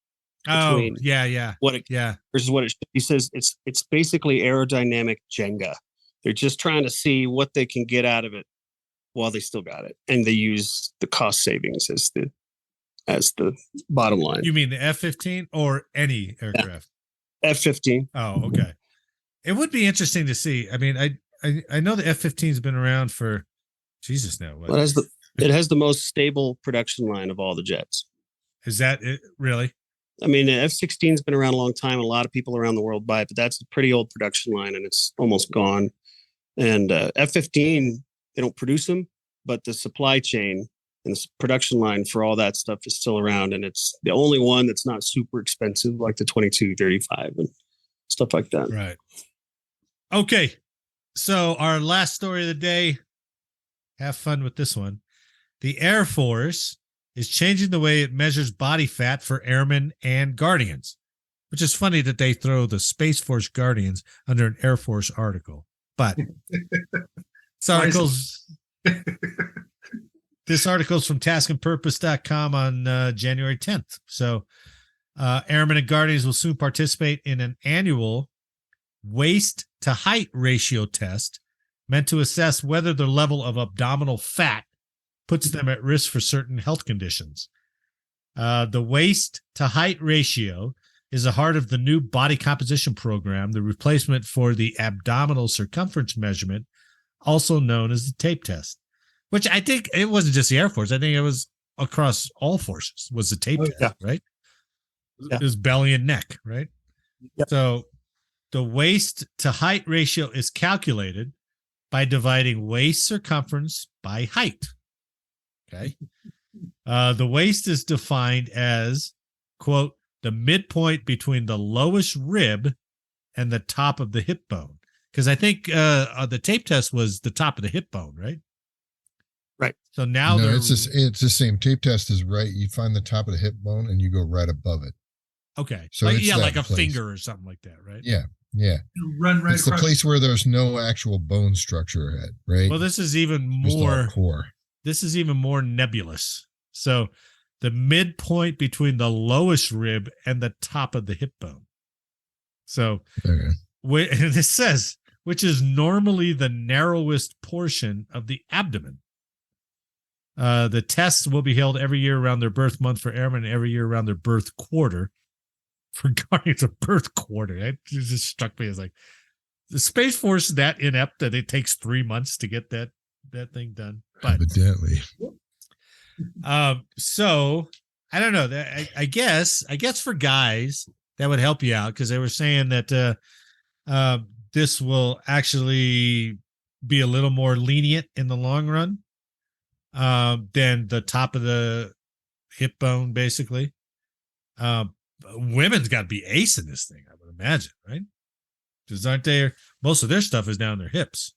Speaker 3: between versus what it should be, he says it's basically aerodynamic Jenga. They're just trying to see what they can get out of it while they still got it, and they use the cost savings as the bottom line.
Speaker 1: You mean the F-15 or any aircraft?
Speaker 3: F-15.
Speaker 1: Oh, okay. It would be interesting to see. I mean, I know the F-15 has been around for Jesus now.
Speaker 3: Well, it has the most stable production line of all the jets.
Speaker 1: Is that it? Really?
Speaker 3: I mean, the F-16 has been around a long time. A lot of people around the world buy it, but that's a pretty old production line, and it's almost gone. And F-15, they don't produce them, but the supply chain and the production line for all that stuff is still around, and it's the only one that's not super expensive, like the 22-35 and stuff like that.
Speaker 1: Right. Okay. So our last story of the day, have fun with this one. The Air Force is changing the way it measures body fat for airmen and guardians, which is funny that they throw the Space Force Guardians under an Air Force article. But this article's from taskandpurpose.com on January 10th. So airmen and guardians will soon participate in an annual waist to height ratio test meant to assess whether their level of abdominal fat puts them at risk for certain health conditions. The waist to height ratio is the heart of the new body composition program, the replacement for the abdominal circumference measurement, also known as the tape test, which I think it wasn't just the Air Force. I think it was across all forces was the tape test, right? Yeah. It was belly and neck, right? Yep. So the waist to height ratio is calculated by dividing waist circumference by height. Okay. The waist is defined as, quote, the midpoint between the lowest rib and the top of the hip bone. Because I think the tape test was the top of the hip bone, right?
Speaker 3: Right.
Speaker 1: So now
Speaker 2: it's the same. Tape test is right. You find the top of the hip bone and you go right above it.
Speaker 1: Okay.
Speaker 2: So
Speaker 1: like a finger or something like that, right?
Speaker 2: Yeah. Yeah.
Speaker 4: You run right.
Speaker 2: It's the place where there's no actual bone structure at, right?
Speaker 1: Well, this is even more core. This is even more nebulous. So the midpoint between the lowest rib and the top of the hip bone. So, and it says, which is normally the narrowest portion of the abdomen. The tests will be held every year around their birth month for airmen, and every year around their birth quarter for guardians. A birth quarter. That just struck me as like, the Space Force that inept that it takes 3 months to get that thing done. But
Speaker 2: evidently.
Speaker 1: So I don't know. I guess for guys that would help you out, because they were saying that this will actually be a little more lenient in the long run than the top of the hip bone, basically. Women's got to be acing this thing, I would imagine, right? Because aren't they? Most of their stuff is down their hips.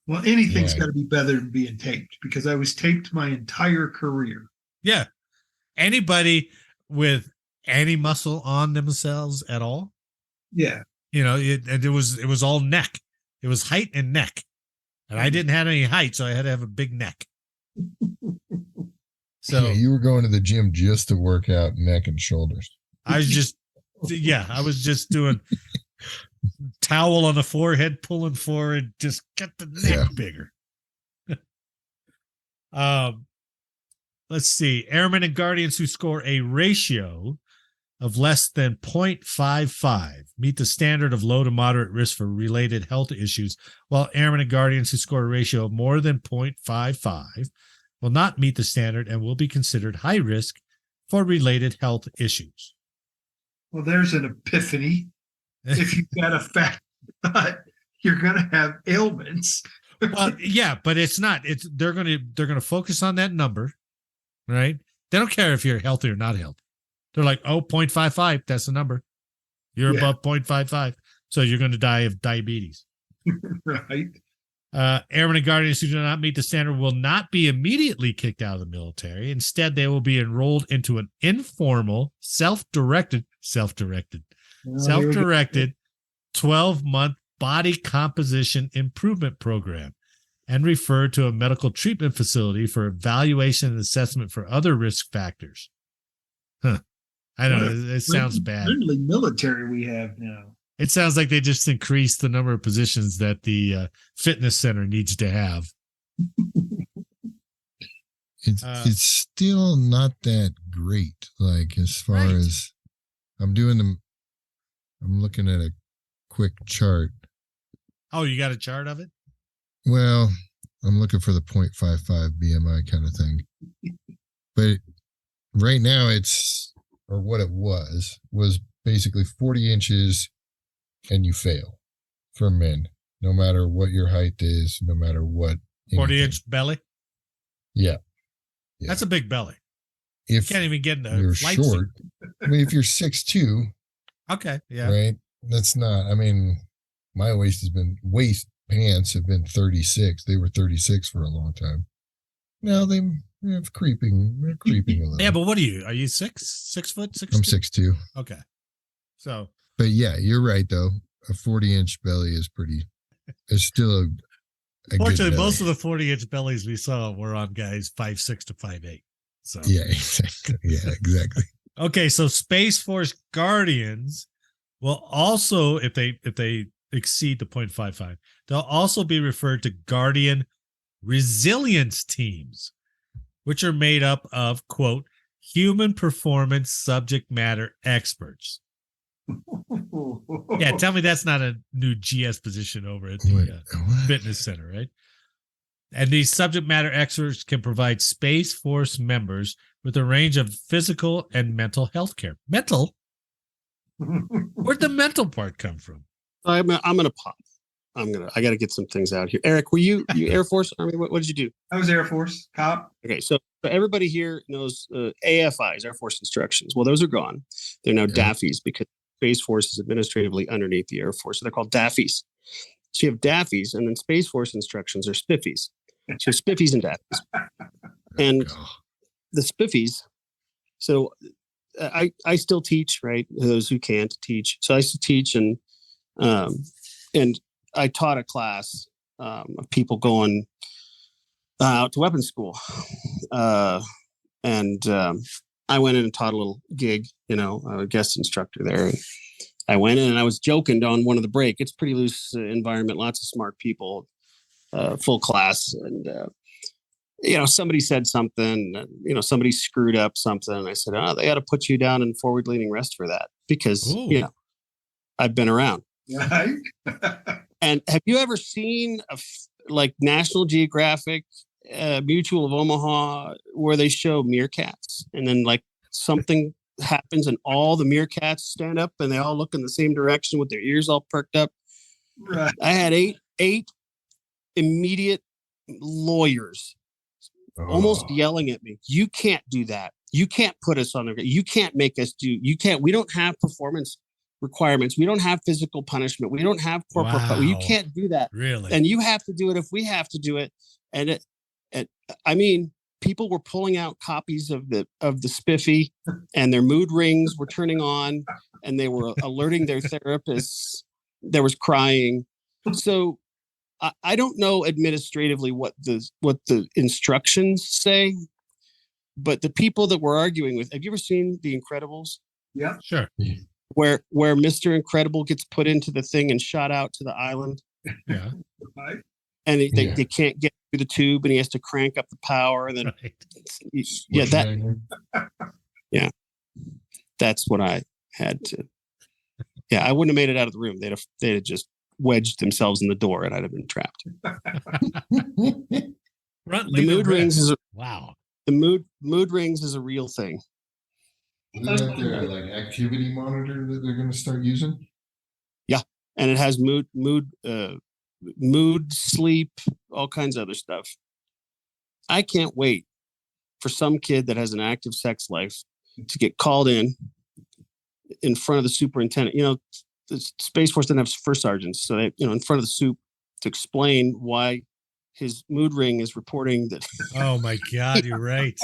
Speaker 4: Well, anything's got to be better than being taped, because I was taped my entire career.
Speaker 1: Yeah. Anybody with any muscle on themselves at all?
Speaker 4: Yeah.
Speaker 1: You know, it was all neck. It was height and neck. And I didn't have any height, so I had to have a big neck. So
Speaker 2: you were going to the gym just to work out neck and shoulders.
Speaker 1: I was just doing towel on the forehead, pulling forward, just get the neck bigger. let's see. Airmen and Guardians who score a ratio of less than 0.55 meet the standard of low to moderate risk for related health issues, while Airmen and Guardians who score a ratio of more than 0.55 will not meet the standard and will be considered high risk for related health issues.
Speaker 4: Well, there's an epiphany. If you've got a fat butt, you're going to have ailments.
Speaker 1: Well, yeah, but it's not. They're gonna focus on that number, right? They don't care if you're healthy or not healthy. They're like, 0.55, that's the number. You're above 0.55, so you're going to die of diabetes.
Speaker 4: Right.
Speaker 1: Airmen and Guardians who do not meet the standard will not be immediately kicked out of the military. Instead, they will be enrolled into an informal, self-directed 12-month body composition improvement program and referred to a medical treatment facility for evaluation and assessment for other risk factors. Huh. I don't know. It sounds bad.
Speaker 4: Friendly military we have now.
Speaker 1: It sounds like they just increased the number of positions that the fitness center needs to have.
Speaker 2: It's still not that great. Like as far as I'm looking at a quick chart.
Speaker 1: Oh, you got a chart of it?
Speaker 2: Well, I'm looking for the 0.55 BMI kind of thing. But right now or what it was basically 40 inches and you fail for men, no matter what your height is, no matter what.
Speaker 1: 40-inch belly?
Speaker 2: Yeah.
Speaker 1: That's a big belly.
Speaker 2: If
Speaker 1: you can't even get in a
Speaker 2: you're
Speaker 1: flight
Speaker 2: short,
Speaker 1: suit.
Speaker 2: I mean, if you're 6'2",
Speaker 1: okay, yeah.
Speaker 2: Right? That's not, I mean, my waist pants have been 36. They were 36 for a long time. Now they're creeping a little.
Speaker 1: Yeah, but what are you? Are you 6 foot? 6?
Speaker 2: I'm 6'2".
Speaker 1: Okay. So.
Speaker 2: But yeah, you're right though. A 40-inch belly is still a
Speaker 1: fortunately,
Speaker 2: good belly.
Speaker 1: most of the 40-inch bellies we saw were on guys 5'6" to 5'8". So.
Speaker 2: Yeah, exactly. Yeah, exactly.
Speaker 1: Okay, so Space Force Guardians will also, if they exceed the 0.55, they'll also be referred to Guardian Resilience Teams, which are made up of, quote, human performance subject matter experts. Yeah, tell me that's not a new GS position over at the fitness center, right? And these subject matter experts can provide Space Force members with a range of physical and mental health care. Mental? Where'd the mental part come from?
Speaker 3: I'm gonna pop. I got to get some things out here. Eric, were you Air Force, Army? What did you do?
Speaker 4: I was Air Force cop.
Speaker 3: Okay, so everybody here knows AFIs, Air Force Instructions. Well, those are gone. They're now DAFIs because Space Force is administratively underneath the Air Force. So they're called DAFIs. So you have DAFIs, and then Space Force Instructions are SPIFFIs. So you have SPIFFIs and DAFIs. And the SPIFFIs, so I still teach, right? Those who can't teach. So I used to teach, and I taught a class of people going out to weapons school. And I went in and taught a little gig, a guest instructor there. And I went in and I was joking on one of the break. It's pretty loose environment, lots of smart people, full class. And, somebody said something, somebody screwed up something. And I said, they got to put you down in forward leaning rest for that because, I've been around.
Speaker 4: Right.
Speaker 3: And have you ever seen like National Geographic, Mutual of Omaha, where they show meerkats and then like something happens and all the meerkats stand up and they all look in the same direction with their ears all perked up?
Speaker 4: Right.
Speaker 3: I had eight immediate lawyers almost yelling at me. You can't do that. You can't put us on the, you can't make us do, we don't have performance requirements. We don't have physical punishment. We don't have corporal. You can't do that.
Speaker 1: Really?
Speaker 3: And you have to do it if we have to do it. And people were pulling out copies of the spiffy and their mood rings were turning on and they were alerting their therapists. There was crying. So I don't know administratively what the instructions say, but the people that we're arguing with, have you ever seen The Incredibles?
Speaker 4: Yeah,
Speaker 1: sure.
Speaker 3: Where Mr. Incredible gets put into the thing and shot out to the island.
Speaker 1: Yeah.
Speaker 4: Right.
Speaker 3: and they can't get through the tube, and he has to crank up the power, and then
Speaker 2: Right.
Speaker 3: that's what I had to. Yeah, I wouldn't have made it out of the room. They'd have just wedged themselves in the door, and I'd have been trapped. The mood rings is the mood rings is a real thing.
Speaker 2: Isn't that their like activity monitor that they're going to start using?
Speaker 3: Yeah, and it has mood, sleep, all kinds of other stuff. I can't wait for some kid that has an active sex life to get called in front of the superintendent. The Space Force didn't have first sergeants, so they, in front of the soup to explain why his mood ring is reporting that.
Speaker 1: Oh my God, you're right.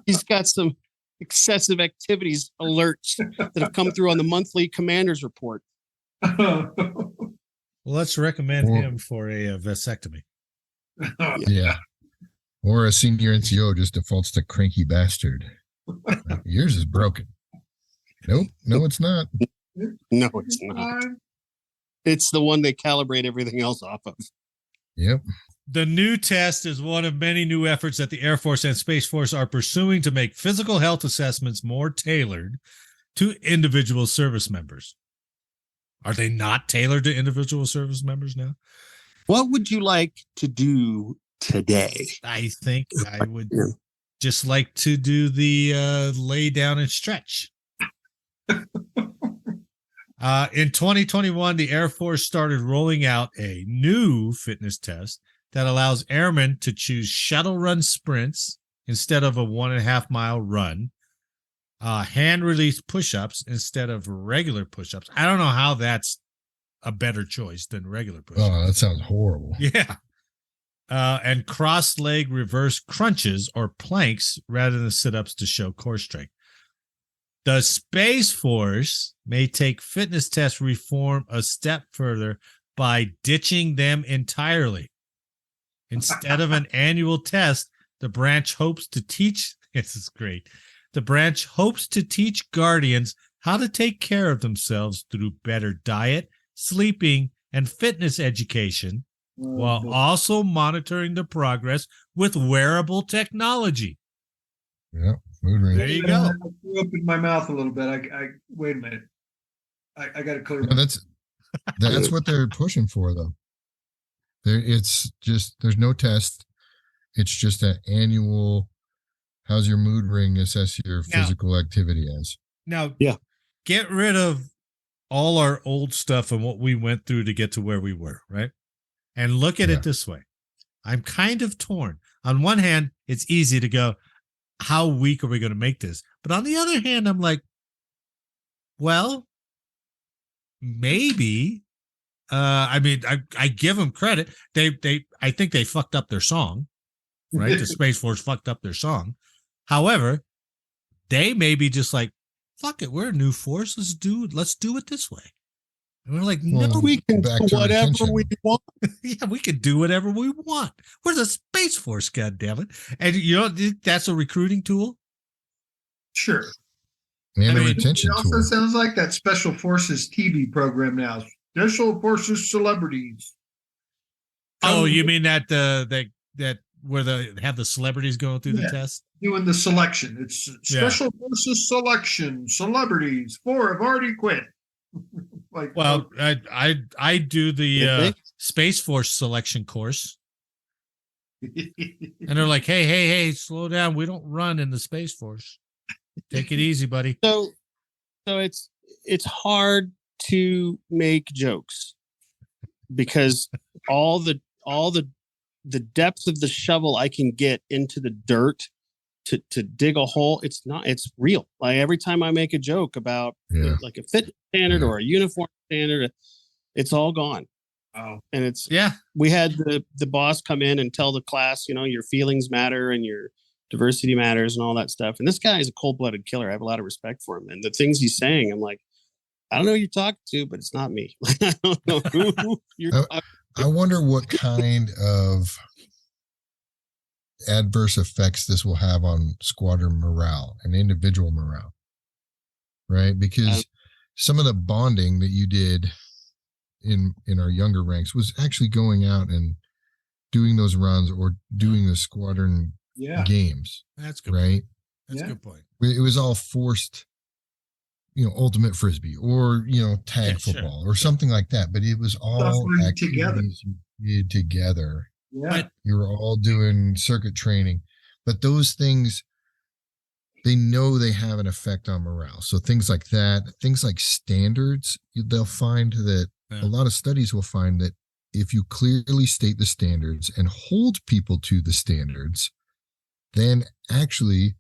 Speaker 3: He's got some excessive activities alerts that have come through on the monthly commander's report.
Speaker 1: Well, let's recommend him for a vasectomy.
Speaker 2: Yeah. Or a senior NCO just defaults to cranky bastard. Yours is broken. Nope. No, it's not.
Speaker 3: No, it's not. It's the one they calibrate everything else off of.
Speaker 2: Yep.
Speaker 1: The new test is one of many new efforts that the Air Force and Space Force are pursuing to make physical health assessments more tailored to individual service members. Are they not tailored to individual service members now?
Speaker 3: What would you like to do today?
Speaker 1: I think I would just like to do the lay down and stretch. In 2021, the Air Force started rolling out a new fitness test that allows airmen to choose shuttle run sprints instead of a 1.5 mile run, hand release push-ups instead of regular push-ups. I don't know how that's a better choice than regular push-ups.
Speaker 2: Oh, that sounds horrible.
Speaker 1: Yeah. And cross leg reverse crunches or planks rather than sit-ups to show core strength. The Space Force may take fitness test reform a step further by ditching them entirely. Instead of an annual test, the branch hopes to teach, this is great, the branch hopes to teach Guardians how to take care of themselves through better diet, sleeping, and fitness education, while also monitoring the progress with wearable technology.
Speaker 2: Yeah, mood ring.
Speaker 1: There you go.
Speaker 4: I threw up in my mouth a little bit. I wait a minute. I got to clear.
Speaker 2: No, that's what they're pushing for, though. It's just there's no test. It's just an annual. How's your mood ring? Assess your physical activity as.
Speaker 1: Now, get rid of all our old stuff and what we went through to get to where we were, right? And look at it this way. I'm kind of torn. On one hand, it's easy to go, how weak are we going to make this? But on the other hand, I'm like, well, maybe. I mean, I give them credit. I think they fucked up their song, right? The Space Force fucked up their song. However, they may be just like, fuck it, we're a new force. Let's do it this way. And we're like, no,
Speaker 3: we can do whatever we want.
Speaker 1: Yeah, we can do whatever we want. We're the Space Force, goddammit. And you know, that's a recruiting tool.
Speaker 4: Sure.
Speaker 2: And a retention
Speaker 4: it also
Speaker 2: tool.
Speaker 4: sounds like that Special Forces TV program now. Special Forces celebrities.
Speaker 1: Oh, you mean that where they have the celebrities going through the test?
Speaker 4: Doing the selection. It's Special Forces selection. Celebrities. 4 have already quit. Like,
Speaker 1: well, I do the Space Force selection course. And they're like, hey, slow down. We don't run in the Space Force. Take it easy, buddy.
Speaker 3: So it's hard to make jokes because all the depth of the shovel I can get into the dirt to dig a hole, it's real. Like every time I make a joke about like a fitness standard or a uniform standard, it's all gone.
Speaker 4: Oh,
Speaker 3: and we had the boss come in and tell the class, your feelings matter and your diversity matters and all that stuff. And this guy is a cold-blooded killer. I have a lot of respect for him. And the things he's saying, I'm like, I don't know who you're talking to, but it's not me. I don't know who you're talking to.
Speaker 2: I wonder what kind of adverse effects this will have on squadron morale and individual morale, right? Because some of the bonding that you did in our younger ranks was actually going out and doing those runs or doing the squadron
Speaker 4: Yeah.
Speaker 2: games,
Speaker 1: That's good.
Speaker 2: right?
Speaker 1: That's
Speaker 4: Yeah.
Speaker 1: a good point.
Speaker 2: It was all forced, ultimate frisbee or tag
Speaker 1: Yeah, sure.
Speaker 2: football or something like that. But it was all
Speaker 4: Suffering together.
Speaker 2: activities you did together.
Speaker 4: Yeah.
Speaker 1: But
Speaker 2: You were all doing circuit training, but those things, they know they have an effect on morale. So things like that, things like standards, they'll find that
Speaker 1: Yeah.
Speaker 2: a lot of studies will find that if you clearly state the standards and hold people to the standards, then actually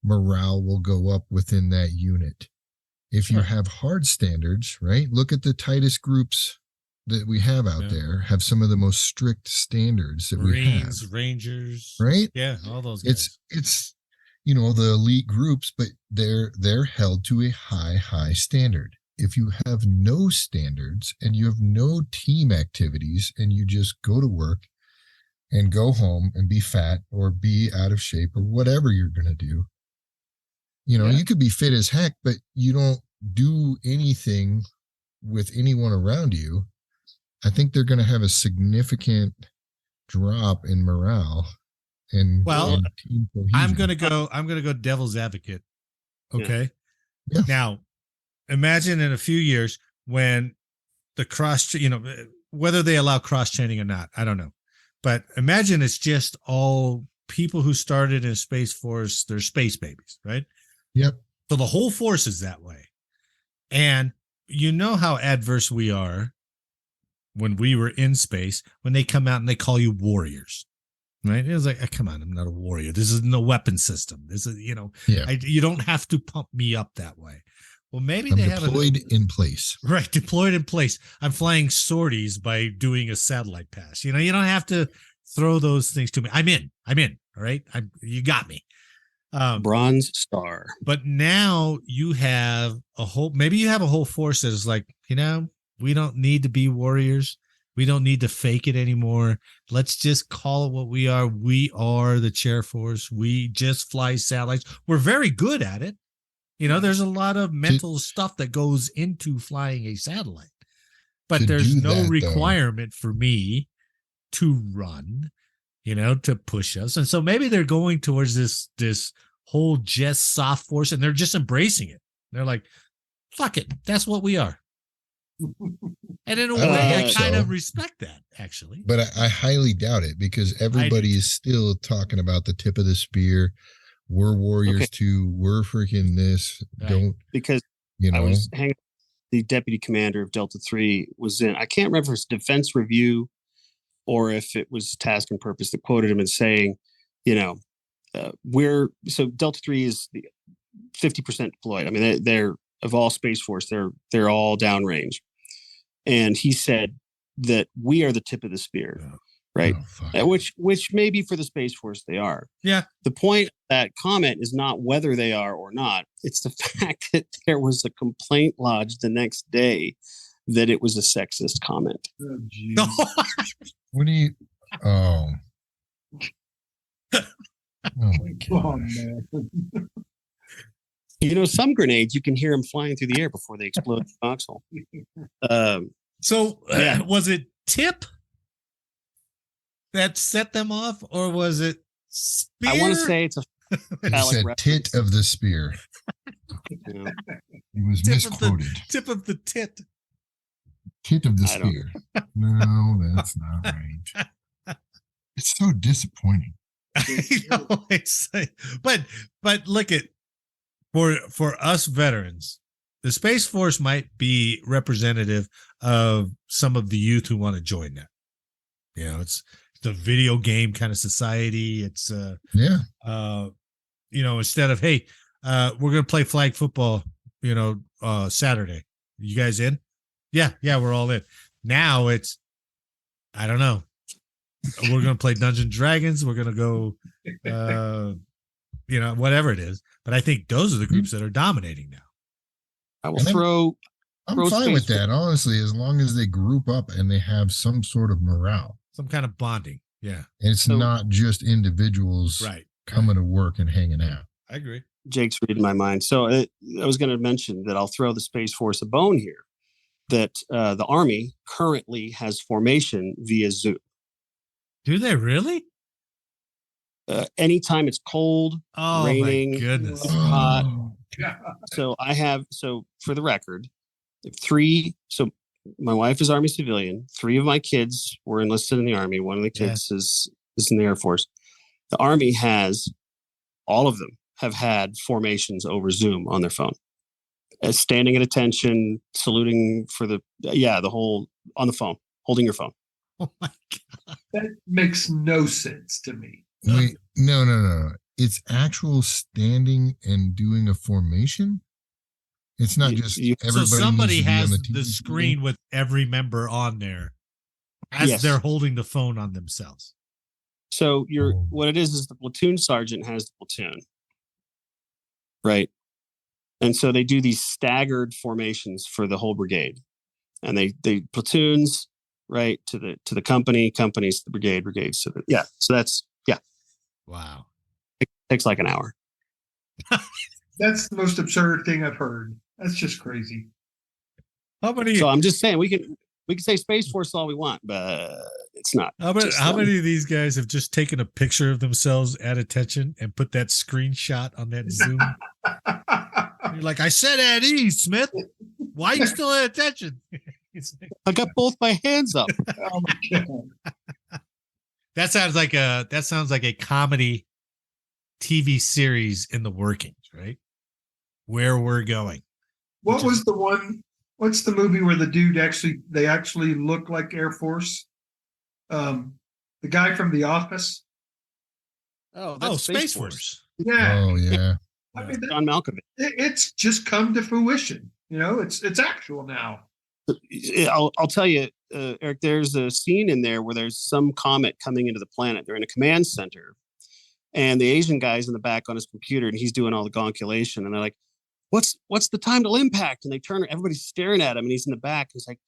Speaker 2: morale will go up within that unit. If you
Speaker 1: Sure.
Speaker 2: have hard standards, right? Look at the tightest groups that we have out
Speaker 1: Yeah.
Speaker 2: there, have some of the most strict standards that
Speaker 1: Marines,
Speaker 2: we have,
Speaker 1: Rangers,
Speaker 2: right?
Speaker 1: Yeah, all those guys.
Speaker 2: It's the elite groups, but they're held to a high standard. If you have no standards and you have no team activities and you just go to work and go home and be fat or be out of shape or whatever you're going to do, you could be fit as heck, but you don't do anything with anyone around you, I think they're going to have a significant drop in morale and team cohesion.
Speaker 1: I'm gonna go devil's advocate. Okay.
Speaker 2: Yeah.
Speaker 1: Now, imagine in a few years when the whether they allow cross training or not, I don't know. But imagine it's just all people who started in Space Force, they're space babies, right?
Speaker 2: Yep.
Speaker 1: So the whole force is that way. And you know how adverse we are when we were in space, when they come out and they call you warriors, right? It was like, come on, I'm not a warrior. This is no weapon system. This is, you don't have to pump me up that way. Well, maybe
Speaker 2: I'm
Speaker 1: they have
Speaker 2: deployed in place.
Speaker 1: Right, deployed in place. I'm flying sorties by doing a satellite pass. You don't have to throw those things to me. I'm in. All right, you got me.
Speaker 3: Bronze star.
Speaker 1: But now you have maybe you have a whole force that is like, we don't need to be warriors. We don't need to fake it anymore. Let's just call it what we are. We are the chair force. We just fly satellites. We're very good at it. There's a lot of mental stuff that goes into flying a satellite, but there's no requirement for me to run, to push us. And so maybe they're going towards this whole just soft force, and they're just embracing it. They're like, fuck it. That's what we are. And in a way, I kind of respect that, actually.
Speaker 2: But I highly doubt it, because everybody is still talking about the tip of the spear. We're warriors too. We're freaking this.
Speaker 1: Right.
Speaker 2: Don't,
Speaker 3: because I was hanging. The deputy commander of Delta 3 was in. I can't remember if it's Defense Review or if it was Task and Purpose that quoted him and saying, Delta 3 is 50% deployed. I mean, they're of all Space Force, they're all downrange. And he said that we are the tip of the spear, right? Which maybe for the Space Force they are.
Speaker 1: Yeah.
Speaker 3: The point of that comment is not whether they are or not. It's the fact that there was a complaint lodged the next day that it was a sexist comment.
Speaker 4: Oh, geez.
Speaker 2: What do you? Oh. Oh my
Speaker 4: Oh,
Speaker 2: gosh.
Speaker 4: man.
Speaker 3: Some grenades, you can hear them flying through the air before they explode the foxhole.
Speaker 1: Was it tip that set them off, or was it spear?
Speaker 3: I want to say it's a
Speaker 2: It said tit of the spear.
Speaker 3: Yeah.
Speaker 2: It was misquoted.
Speaker 1: Tip of the tit.
Speaker 2: Tit of the spear. No, that's not right. It's so disappointing.
Speaker 1: I know, but look at for us veterans, the Space Force might be representative of some of the youth who want to join that. It's the video game kind of society. It's instead of, hey, we're gonna play flag football, Saturday. You guys in? Yeah, we're all in. Now it's, I don't know. We're gonna play Dungeons and Dragons. We're gonna go, whatever it is. But I think those are the groups that are dominating now.
Speaker 3: I will throw.
Speaker 2: I'm fine with that, honestly, as long as they group up and they have some sort of morale,
Speaker 1: some kind of bonding. Yeah,
Speaker 2: and it's not just individuals coming to work and hanging out.
Speaker 1: I agree.
Speaker 3: Jake's reading my mind. So I was going to mention that I'll throw the Space Force a bone here. That the Army currently has formation via Zoom.
Speaker 1: Do they really?
Speaker 3: Anytime it's cold,
Speaker 1: Oh
Speaker 3: raining,
Speaker 1: my goodness.
Speaker 3: hot.
Speaker 4: Yeah.
Speaker 3: So for the record, 3. So my wife is Army civilian. 3 of my kids were enlisted in the Army. One of the kids is in the Air Force. The Army has, all of them have had formations over Zoom on their phone. Standing at attention, saluting for the whole on the phone, holding your phone.
Speaker 1: Oh my God.
Speaker 4: That makes no sense to me.
Speaker 2: Wait, no. It's actual standing and doing a formation. It's not just
Speaker 1: So
Speaker 2: everybody.
Speaker 1: somebody
Speaker 2: needs to be
Speaker 1: has
Speaker 2: on
Speaker 1: the screen with every member on there as
Speaker 3: Yes.
Speaker 1: they're holding the phone on themselves.
Speaker 3: So what it is the platoon sergeant has the platoon, right? And so they do these staggered formations for the whole brigade, and they platoons, right, to the companies to the brigades to the So that's
Speaker 1: Wow.
Speaker 3: it takes like an hour.
Speaker 4: That's the most absurd thing I've heard. That's just crazy.
Speaker 1: How many?
Speaker 3: So I'm just saying we can say Space Force all we want, but it's not.
Speaker 1: How many of these guys have just taken a picture of themselves at attention and put that screenshot on that Zoom? You're like, I said at ease, Smith. Why are you still at attention?
Speaker 3: I got both my hands up.
Speaker 4: Oh my God.
Speaker 1: That sounds like a comedy TV series in the workings, right? Where we're going.
Speaker 4: What was the one? What's the movie where the dude they actually look like Air Force? The guy from The Office.
Speaker 3: That's
Speaker 1: Space Force.
Speaker 4: Yeah.
Speaker 2: Oh yeah.
Speaker 4: I mean,
Speaker 3: John Malkovich.
Speaker 4: it's just come to fruition. It's actual now.
Speaker 3: I'll tell you, Eric, there's a scene in there where there's some comet coming into the planet. They're in a command center, and the Asian guy's in the back on his computer, and he's doing all the gonculation. And they're like, what's the time to impact? And they turn, everybody's staring at him, and he's in the back. He's like,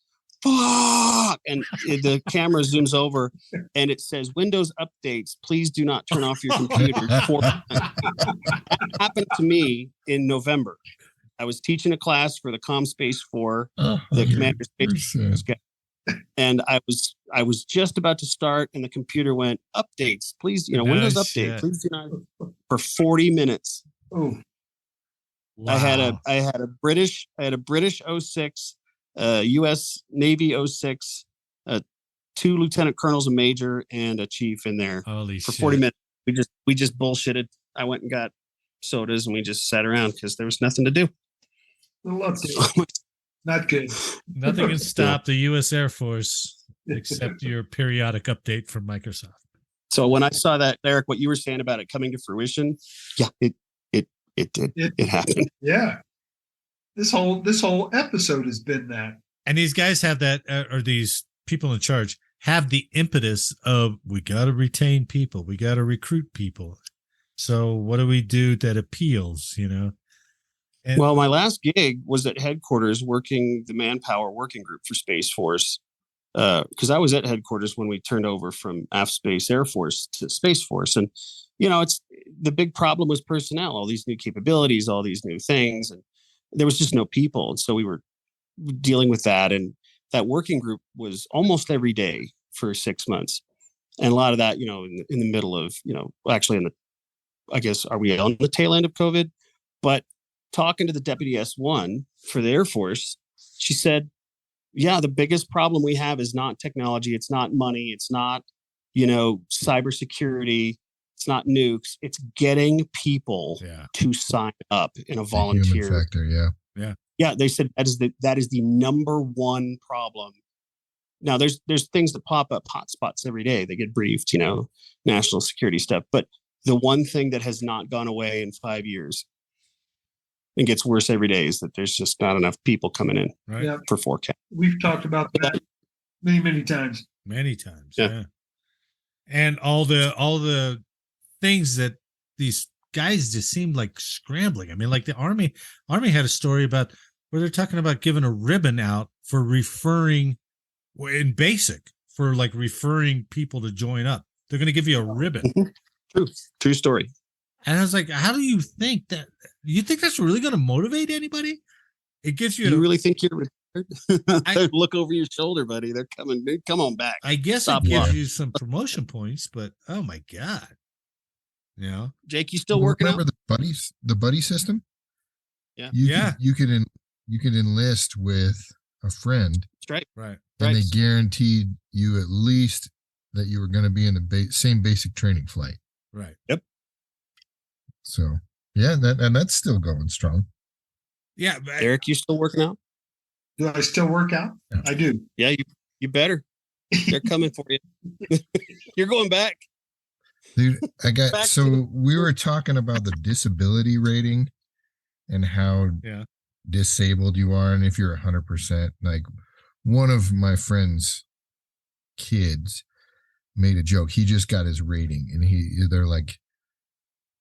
Speaker 3: fuck. And the camera zooms over, and it says, Windows updates, please do not turn off your computer. That happened to me in November. I was teaching a class for the Com Space 4, the Commander Space, and I was just about to start, and the computer went, updates, please, Windows update, please do not, for 40 minutes.
Speaker 4: Oh,
Speaker 1: Wow.
Speaker 3: I had a British 06, U.S. Navy 06, 2 lieutenant colonels, a major, and a chief in there.
Speaker 1: Holy
Speaker 3: for
Speaker 1: shit.
Speaker 3: 40 minutes. We just bullshitted. I went and got sodas, and we just sat around because there was nothing to do.
Speaker 4: little update. Not good.
Speaker 1: Nothing can stop the U.S. Air Force except your periodic update from Microsoft.
Speaker 3: So when I saw that, Eric, what you were saying about it coming to fruition, it did. It happened.
Speaker 4: Yeah. This whole episode has been that.
Speaker 1: And these guys have that, or these people in charge have the impetus of, we got to retain people. We got to recruit people. So what do we do that appeals, And,
Speaker 3: well, my last gig was at headquarters working the manpower working group for Space Force. Because I was at headquarters when we turned over from AF Space Air Force to Space Force. And, it's the big problem was personnel, all these new capabilities, all these new things. And there was just no people. And so we were dealing with that. And that working group was almost every day for 6 months. And a lot of that, in the middle of, actually I guess, are we on the tail end of COVID? But talking to the deputy S1 for the Air Force, she said, yeah, the biggest problem we have is not technology. It's not money. It's not, cybersecurity. It's not nukes. It's getting people to sign up in a volunteer.
Speaker 2: Human factor,
Speaker 3: Yeah. They said that is the number one problem. Now there's things that pop up, hotspots every day. They get briefed, national security stuff. But the one thing that has not gone away in 5 years and gets worse every day is that there's just not enough people coming in for forecast.
Speaker 4: We've talked about that many, many times.
Speaker 1: Many times. Yeah. And all the things that these guys just seemed like scrambling. I mean, like the Army had a story about where they're talking about giving a ribbon out for referring in basic for like referring people to join up. They're going to give you a ribbon.
Speaker 3: True story.
Speaker 1: And I was like, how do you think that? You think that's really going to motivate anybody? It gives you.
Speaker 3: You really think you're Look over your shoulder, buddy. They're coming. Come on back.
Speaker 1: I guess
Speaker 3: Stop
Speaker 1: it gives
Speaker 3: walking.
Speaker 1: you some promotion points, but oh my God. You know,
Speaker 3: Jake, you still working
Speaker 2: Remember
Speaker 3: out?
Speaker 2: the buddy system?
Speaker 3: Yeah.
Speaker 2: You could enlist with a friend,
Speaker 3: Straight.
Speaker 1: right.
Speaker 2: and they guaranteed you at least that you were going to be in the same basic training flight.
Speaker 1: Right.
Speaker 3: Yep.
Speaker 2: So yeah, that's still going strong.
Speaker 1: Yeah.
Speaker 3: Eric, you still working out?
Speaker 4: Do I still work out?
Speaker 2: Yeah.
Speaker 4: I do.
Speaker 3: Yeah, you better. They're coming for you. You're going back.
Speaker 2: Dude,
Speaker 3: Back
Speaker 2: so we were talking about the disability rating and how disabled you are, and if you're 100%. Like, one of my friend's kids made a joke. He just got his rating, and they're like,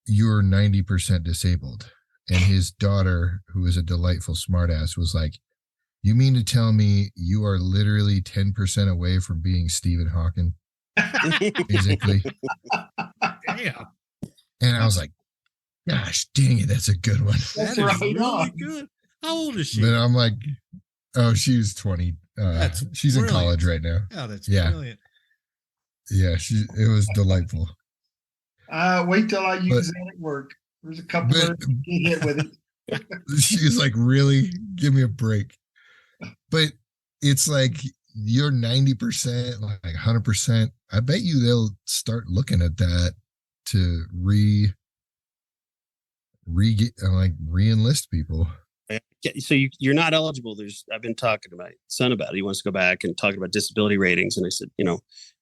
Speaker 2: "You're 90% disabled," and his daughter, who is a delightful smartass, was like, "You mean to tell me you are literally 10% away from being Stephen Hawking?" Physically.
Speaker 1: Damn.
Speaker 2: And I was like, "Gosh, dang it, that's a good one."
Speaker 1: That
Speaker 4: That's
Speaker 1: is
Speaker 4: right
Speaker 1: really
Speaker 4: on.
Speaker 1: good. How old is she?
Speaker 2: But I'm like, oh, she was 20.
Speaker 1: That's
Speaker 2: she's in
Speaker 1: brilliant.
Speaker 2: college right now.
Speaker 1: Oh, that's
Speaker 2: Yeah.
Speaker 1: brilliant.
Speaker 2: Yeah, it was delightful.
Speaker 4: Wait till I use that at work. There's a couple of hit with it.
Speaker 2: She's like, "Really? Give me a break." But it's like, you're 90%, like 100%. I bet you they'll start looking at that to re-enlist people.
Speaker 3: Yeah, so you're not eligible. I've been talking to my son about it. He wants to go back and talk about disability ratings, and I said,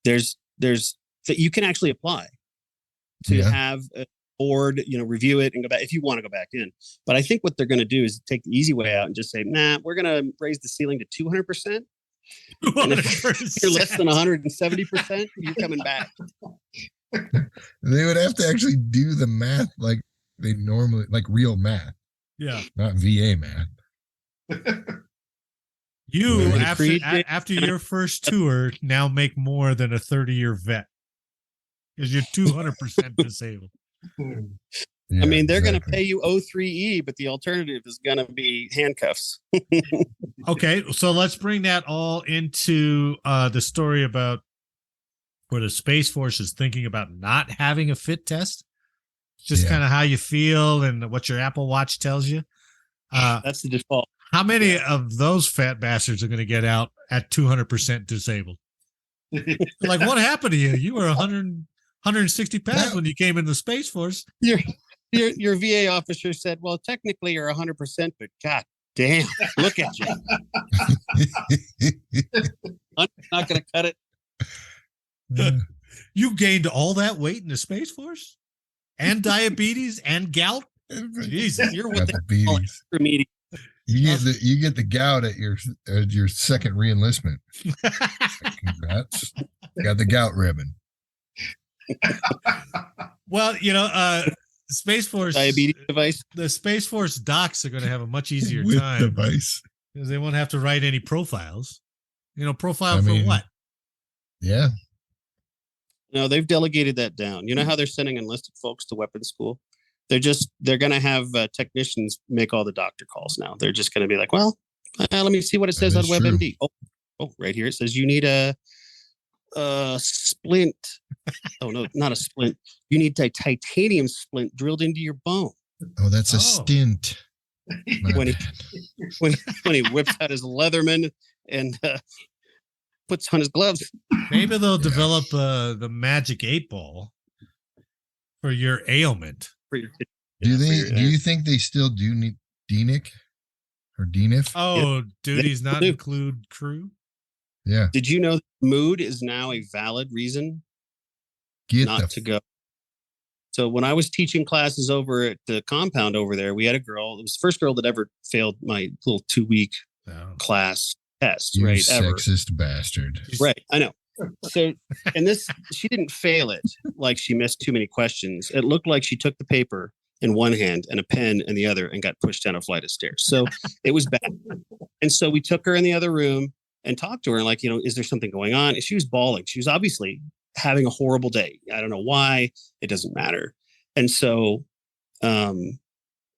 Speaker 3: there's that you can actually apply to have a board, review it and go back if you want to go back in. But I think what they're going to do is take the easy way out and just say, "Nah, we're going to raise the ceiling to 200%. And if you're less than 170%, you're coming back."
Speaker 2: They would have to actually do the math like they normally, like real math.
Speaker 1: Yeah.
Speaker 2: Not VA math.
Speaker 1: You,
Speaker 2: Right.
Speaker 1: after your first tour, now make more than a 30-year vet because you're 200% disabled.
Speaker 2: Yeah,
Speaker 3: I mean, they're going to
Speaker 2: exactly.
Speaker 3: pay you O3E, but the alternative is going to be handcuffs.
Speaker 1: Okay, so let's bring that all into the story about where the Space Force is thinking about not having a fit test. Just kind of how you feel and what your Apple Watch tells you.
Speaker 3: That's the default.
Speaker 1: How many of those fat bastards are going to get out at 200% disabled? Like, what happened to you? You were 160 pounds when you came in the Space Force.
Speaker 3: Your VA officer said, "Well, technically you're 100%, but God damn, look at you. I'm not going to cut it."
Speaker 1: You gained all that weight in the Space Force? And diabetes and gout? Jesus,
Speaker 3: you're
Speaker 2: got
Speaker 3: with
Speaker 2: the beaties. You get the gout at your second reenlistment. Congrats. Got the gout ribbon.
Speaker 1: Well, Space Force
Speaker 3: diabetes device.
Speaker 1: The Space Force docs are going to have a much easier
Speaker 2: With
Speaker 1: time
Speaker 2: device
Speaker 1: because they won't have to write any profiles. Profile for what?
Speaker 2: Yeah.
Speaker 3: No, they've delegated that down. You know how they're sending enlisted folks to weapons school? They're going to have technicians make all the doctor calls now. They're just going to be like, "Well, let me see what it says on WebMD. Oh, right here it says you need a splint. Oh no, not a splint. You need a titanium splint drilled into your bone."
Speaker 2: Oh, that's a stint.
Speaker 3: When he whips out his Leatherman and puts on his gloves.
Speaker 1: Maybe they'll develop the magic 8-ball for your ailment.
Speaker 2: Do you think they still do need DNIC or DNIF?
Speaker 1: Oh, duties not include crew?
Speaker 2: Yeah.
Speaker 3: Did you know mood is now a valid reason not to go? So when I was teaching classes over at the compound over there, we had a girl. It was the first girl that ever failed my little 2-week class test.
Speaker 2: You
Speaker 3: right?
Speaker 2: Sexist bastard.
Speaker 3: Right. I know. So, and she didn't fail it like she missed too many questions. It looked like she took the paper in one hand and a pen in the other and got pushed down a flight of stairs. So it was bad. And so we took her in the other room and talked to her and like, is there something going on? And she was bawling. She was obviously having a horrible day. I don't know why. It doesn't matter. And so I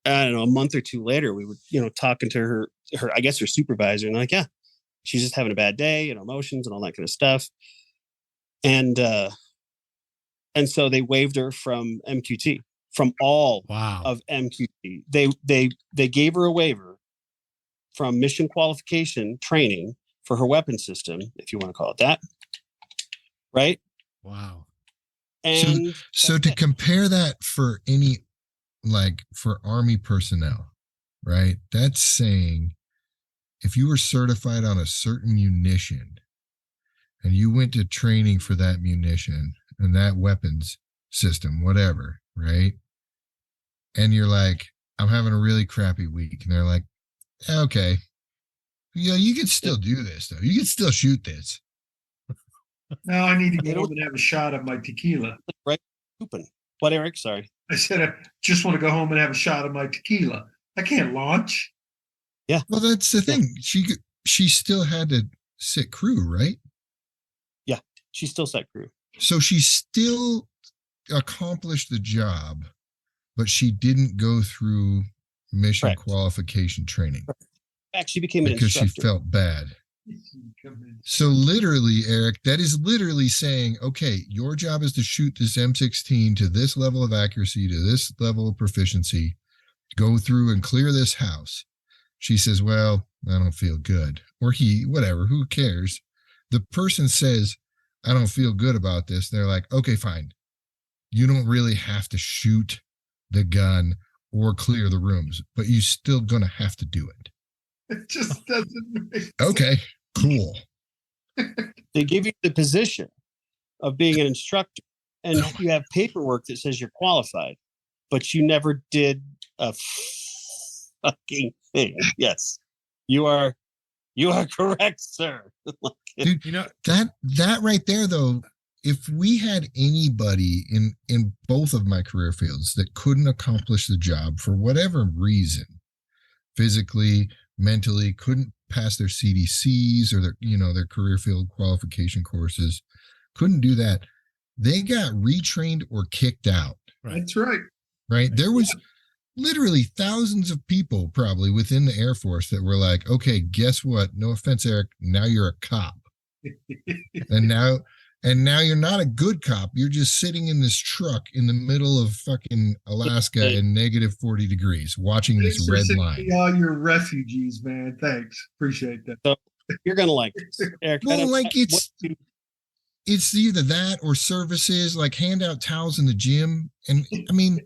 Speaker 3: I don't know, a month or two later, we were, talking to her, I guess her supervisor, and like, yeah, she's just having a bad day, emotions and all that kind of stuff. And so they waived her from MQT, from all of MQT. They gave her a waiver from mission qualification training for her weapon system, if you want to call it that. Right?
Speaker 1: Wow.
Speaker 3: And
Speaker 2: so to compare that for for Army personnel, right? That's saying if you were certified on a certain munition and you went to training for that munition and that weapons system, whatever, right? And you're like, I'm having a really crappy week. And they're like, okay, you can still do this though. You can still shoot this.
Speaker 4: Now I need to go home and have a shot of my tequila.
Speaker 3: Right. What, Eric? Sorry.
Speaker 4: I said, I just want to go home and have a shot of my tequila. I can't launch.
Speaker 3: Yeah.
Speaker 2: Well, that's the thing. She still had to sit crew, right?
Speaker 3: Yeah. She still sat crew.
Speaker 2: So she still accomplished the job, but she didn't go through mission qualification training.
Speaker 3: In fact, she became an
Speaker 2: instructor because she felt bad. So literally, Eric, that is literally saying, okay, your job is to shoot this M16 to this level of accuracy, to this level of proficiency, go through and clear this house. She says, well, I don't feel good. Or whatever, who cares? The person says, I don't feel good about this. They're like, okay, fine. You don't really have to shoot the gun or clear the rooms, but you're still going to have to do it.
Speaker 4: It just doesn't make sense.
Speaker 2: Okay, cool.
Speaker 3: They give you the position of being an instructor, and you have paperwork that says you're qualified, but you never did a fucking thing. Yes, you are correct, sir.
Speaker 2: Dude, that right there, though, if we had anybody in both of my career fields that couldn't accomplish the job for whatever reason, physically, mentally, couldn't pass their CDCs or their career field qualification courses, couldn't do that, they got retrained or kicked out.
Speaker 4: Right. That's right.
Speaker 2: Right. There was literally thousands of people probably within the Air Force that were like, okay, guess what? No offense, Eric. Now you're a cop. and now you're not a good cop. You're just sitting in this truck in the middle of fucking Alaska in negative 40 degrees watching this red line.
Speaker 4: All your refugees, man. Thanks. Appreciate that.
Speaker 3: So you're going to like this, Eric.
Speaker 2: Well, it's either that or services, like hand out towels in the gym. And I mean,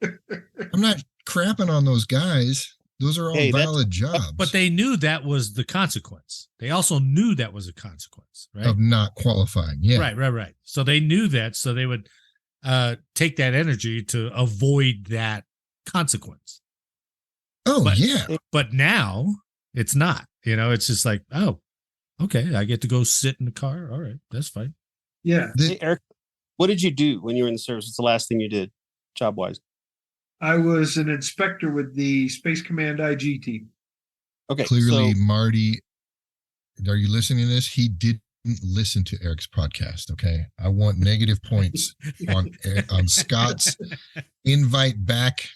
Speaker 2: I'm not crapping on those guys. Those are all valid jobs.
Speaker 1: But they knew that was the consequence. They also knew that was a consequence, right?
Speaker 2: Of not qualifying. Yeah.
Speaker 1: Right. So they knew that. So they would take that energy to avoid that consequence.
Speaker 2: Oh, yeah.
Speaker 1: But now it's not. It's just like, oh, okay, I get to go sit in the car. All right, that's fine.
Speaker 4: Yeah.
Speaker 3: Hey, Eric, what did you do when you were in the service? What's the last thing you did, job-wise?
Speaker 4: I was an inspector with the Space Command IG team.
Speaker 3: Okay.
Speaker 2: Clearly, Marty, are you listening to this? He didn't listen to Eric's podcast. Okay. I want negative points on Scott's invite back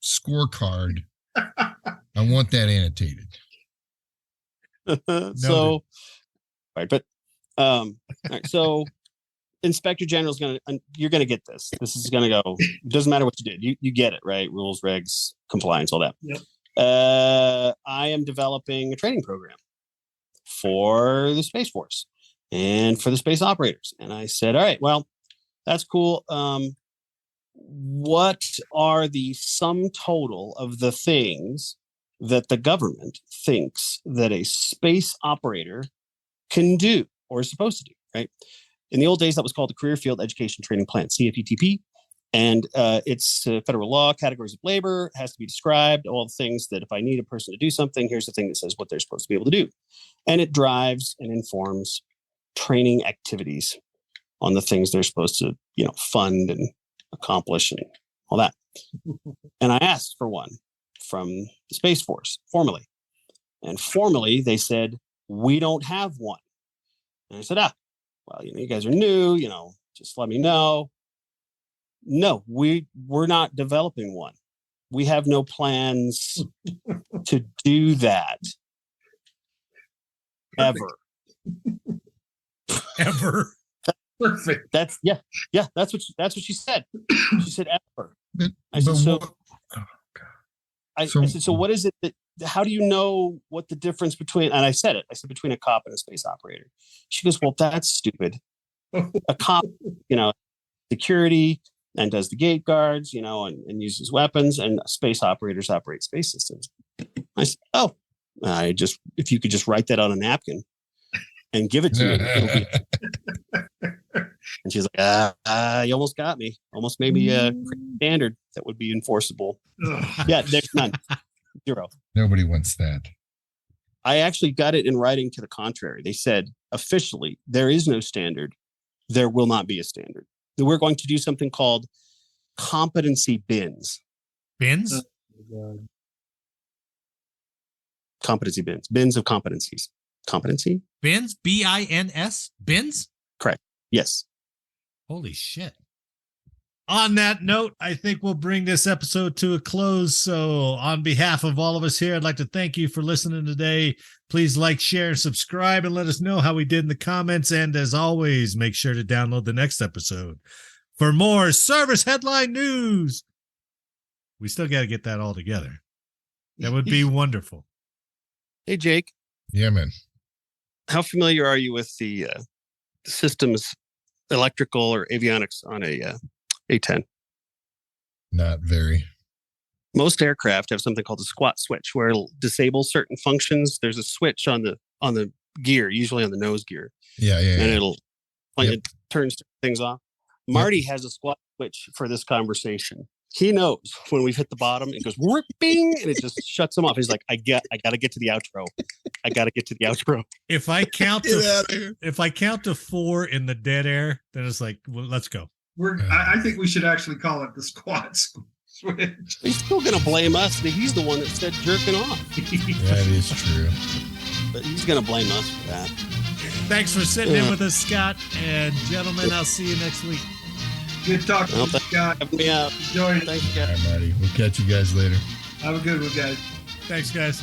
Speaker 2: scorecard. I want that annotated.
Speaker 3: So, right. But, all right. So, Inspector General's you're going to get this. This is going to go, doesn't matter what you did. You get it, right? Rules, regs, compliance, all that.
Speaker 4: Yep.
Speaker 3: I am developing a training program for the Space Force and for the space operators. And I said, all right, well, that's cool. What are the sum total of the things that the government thinks that a space operator can do or is supposed to do, right? In the old days, that was called the Career Field Education Training Plan, CFETP. And it's federal law, categories of labor, has to be described, all the things that if I need a person to do something, here's the thing that says what they're supposed to be able to do. And it drives and informs training activities on the things they're supposed to, fund and accomplish and all that. And I asked for one from the Space Force formally. And formally, they said, we don't have one. And I said, well, you guys are new, just let me know. No, we're not developing one. We have no plans to do that ever.
Speaker 1: Ever.
Speaker 4: Perfect.
Speaker 3: That's That's what she said. She said ever. I
Speaker 2: But
Speaker 3: said so.
Speaker 2: what- oh, God.
Speaker 3: I said so. What is it that? How do you know what the difference between? And I said it. I said between a cop and a space operator. She goes, "Well, that's stupid. A cop, security and does the gate guards, and uses weapons, and space operators operate space systems." I said, "Oh, if you could just write that on a napkin and give it to me, it'll be." And she's like, you almost got me. Almost made me a standard that would be enforceable. Yeah, there's none. 0.
Speaker 2: Nobody wants that.
Speaker 3: I actually got it in writing to the contrary. They said, officially, there is no standard. There will not be a standard. We're going to do something called competency bins.
Speaker 1: Bins?
Speaker 3: Competency bins. Bins of competencies. Competency?
Speaker 1: Bins? B-I-N-S? Bins?
Speaker 3: Correct. Yes.
Speaker 1: Holy shit. On that note, I think we'll bring this episode to a close. So on behalf of all of us here, I'd like to thank you for listening today. Please like, share, and subscribe, and let us know how we did in the comments. And as always, make sure to download the next episode for more service headline news. We still got to get that all together. That would be wonderful.
Speaker 3: Hey, Jake.
Speaker 2: Yeah, man.
Speaker 3: How familiar are you with the systems, electrical or avionics on a A-10?
Speaker 2: Not very.
Speaker 3: Most aircraft have something called a squat switch, where it'll disable certain functions. There's a switch on the gear, usually on the nose gear,
Speaker 2: Yeah.
Speaker 3: and
Speaker 2: Yep.
Speaker 3: it turns things off. Marty has a squat switch for this conversation. He knows when we've hit the bottom, it goes bing, and it just shuts him off. He's like, I got to get to the outro. I got to get to the outro.
Speaker 1: If I count
Speaker 2: Get out of here.
Speaker 1: if I count to 4 in the dead air, then it's like, well, let's go.
Speaker 4: I think we should actually call it the squat switch.
Speaker 3: He's still going to blame us. He's the one that said jerking off,
Speaker 2: That is true.
Speaker 3: but he's going to blame us for that.
Speaker 1: Thanks for sitting in with us, Scott. And gentlemen, I'll see you next week.
Speaker 4: Good talking to you, Scott.
Speaker 3: Have me out.
Speaker 4: Enjoy it.
Speaker 3: Thanks,
Speaker 2: All
Speaker 3: guys.
Speaker 2: right, Marty. We'll catch you guys later.
Speaker 4: Have a good one, guys.
Speaker 1: Thanks, guys.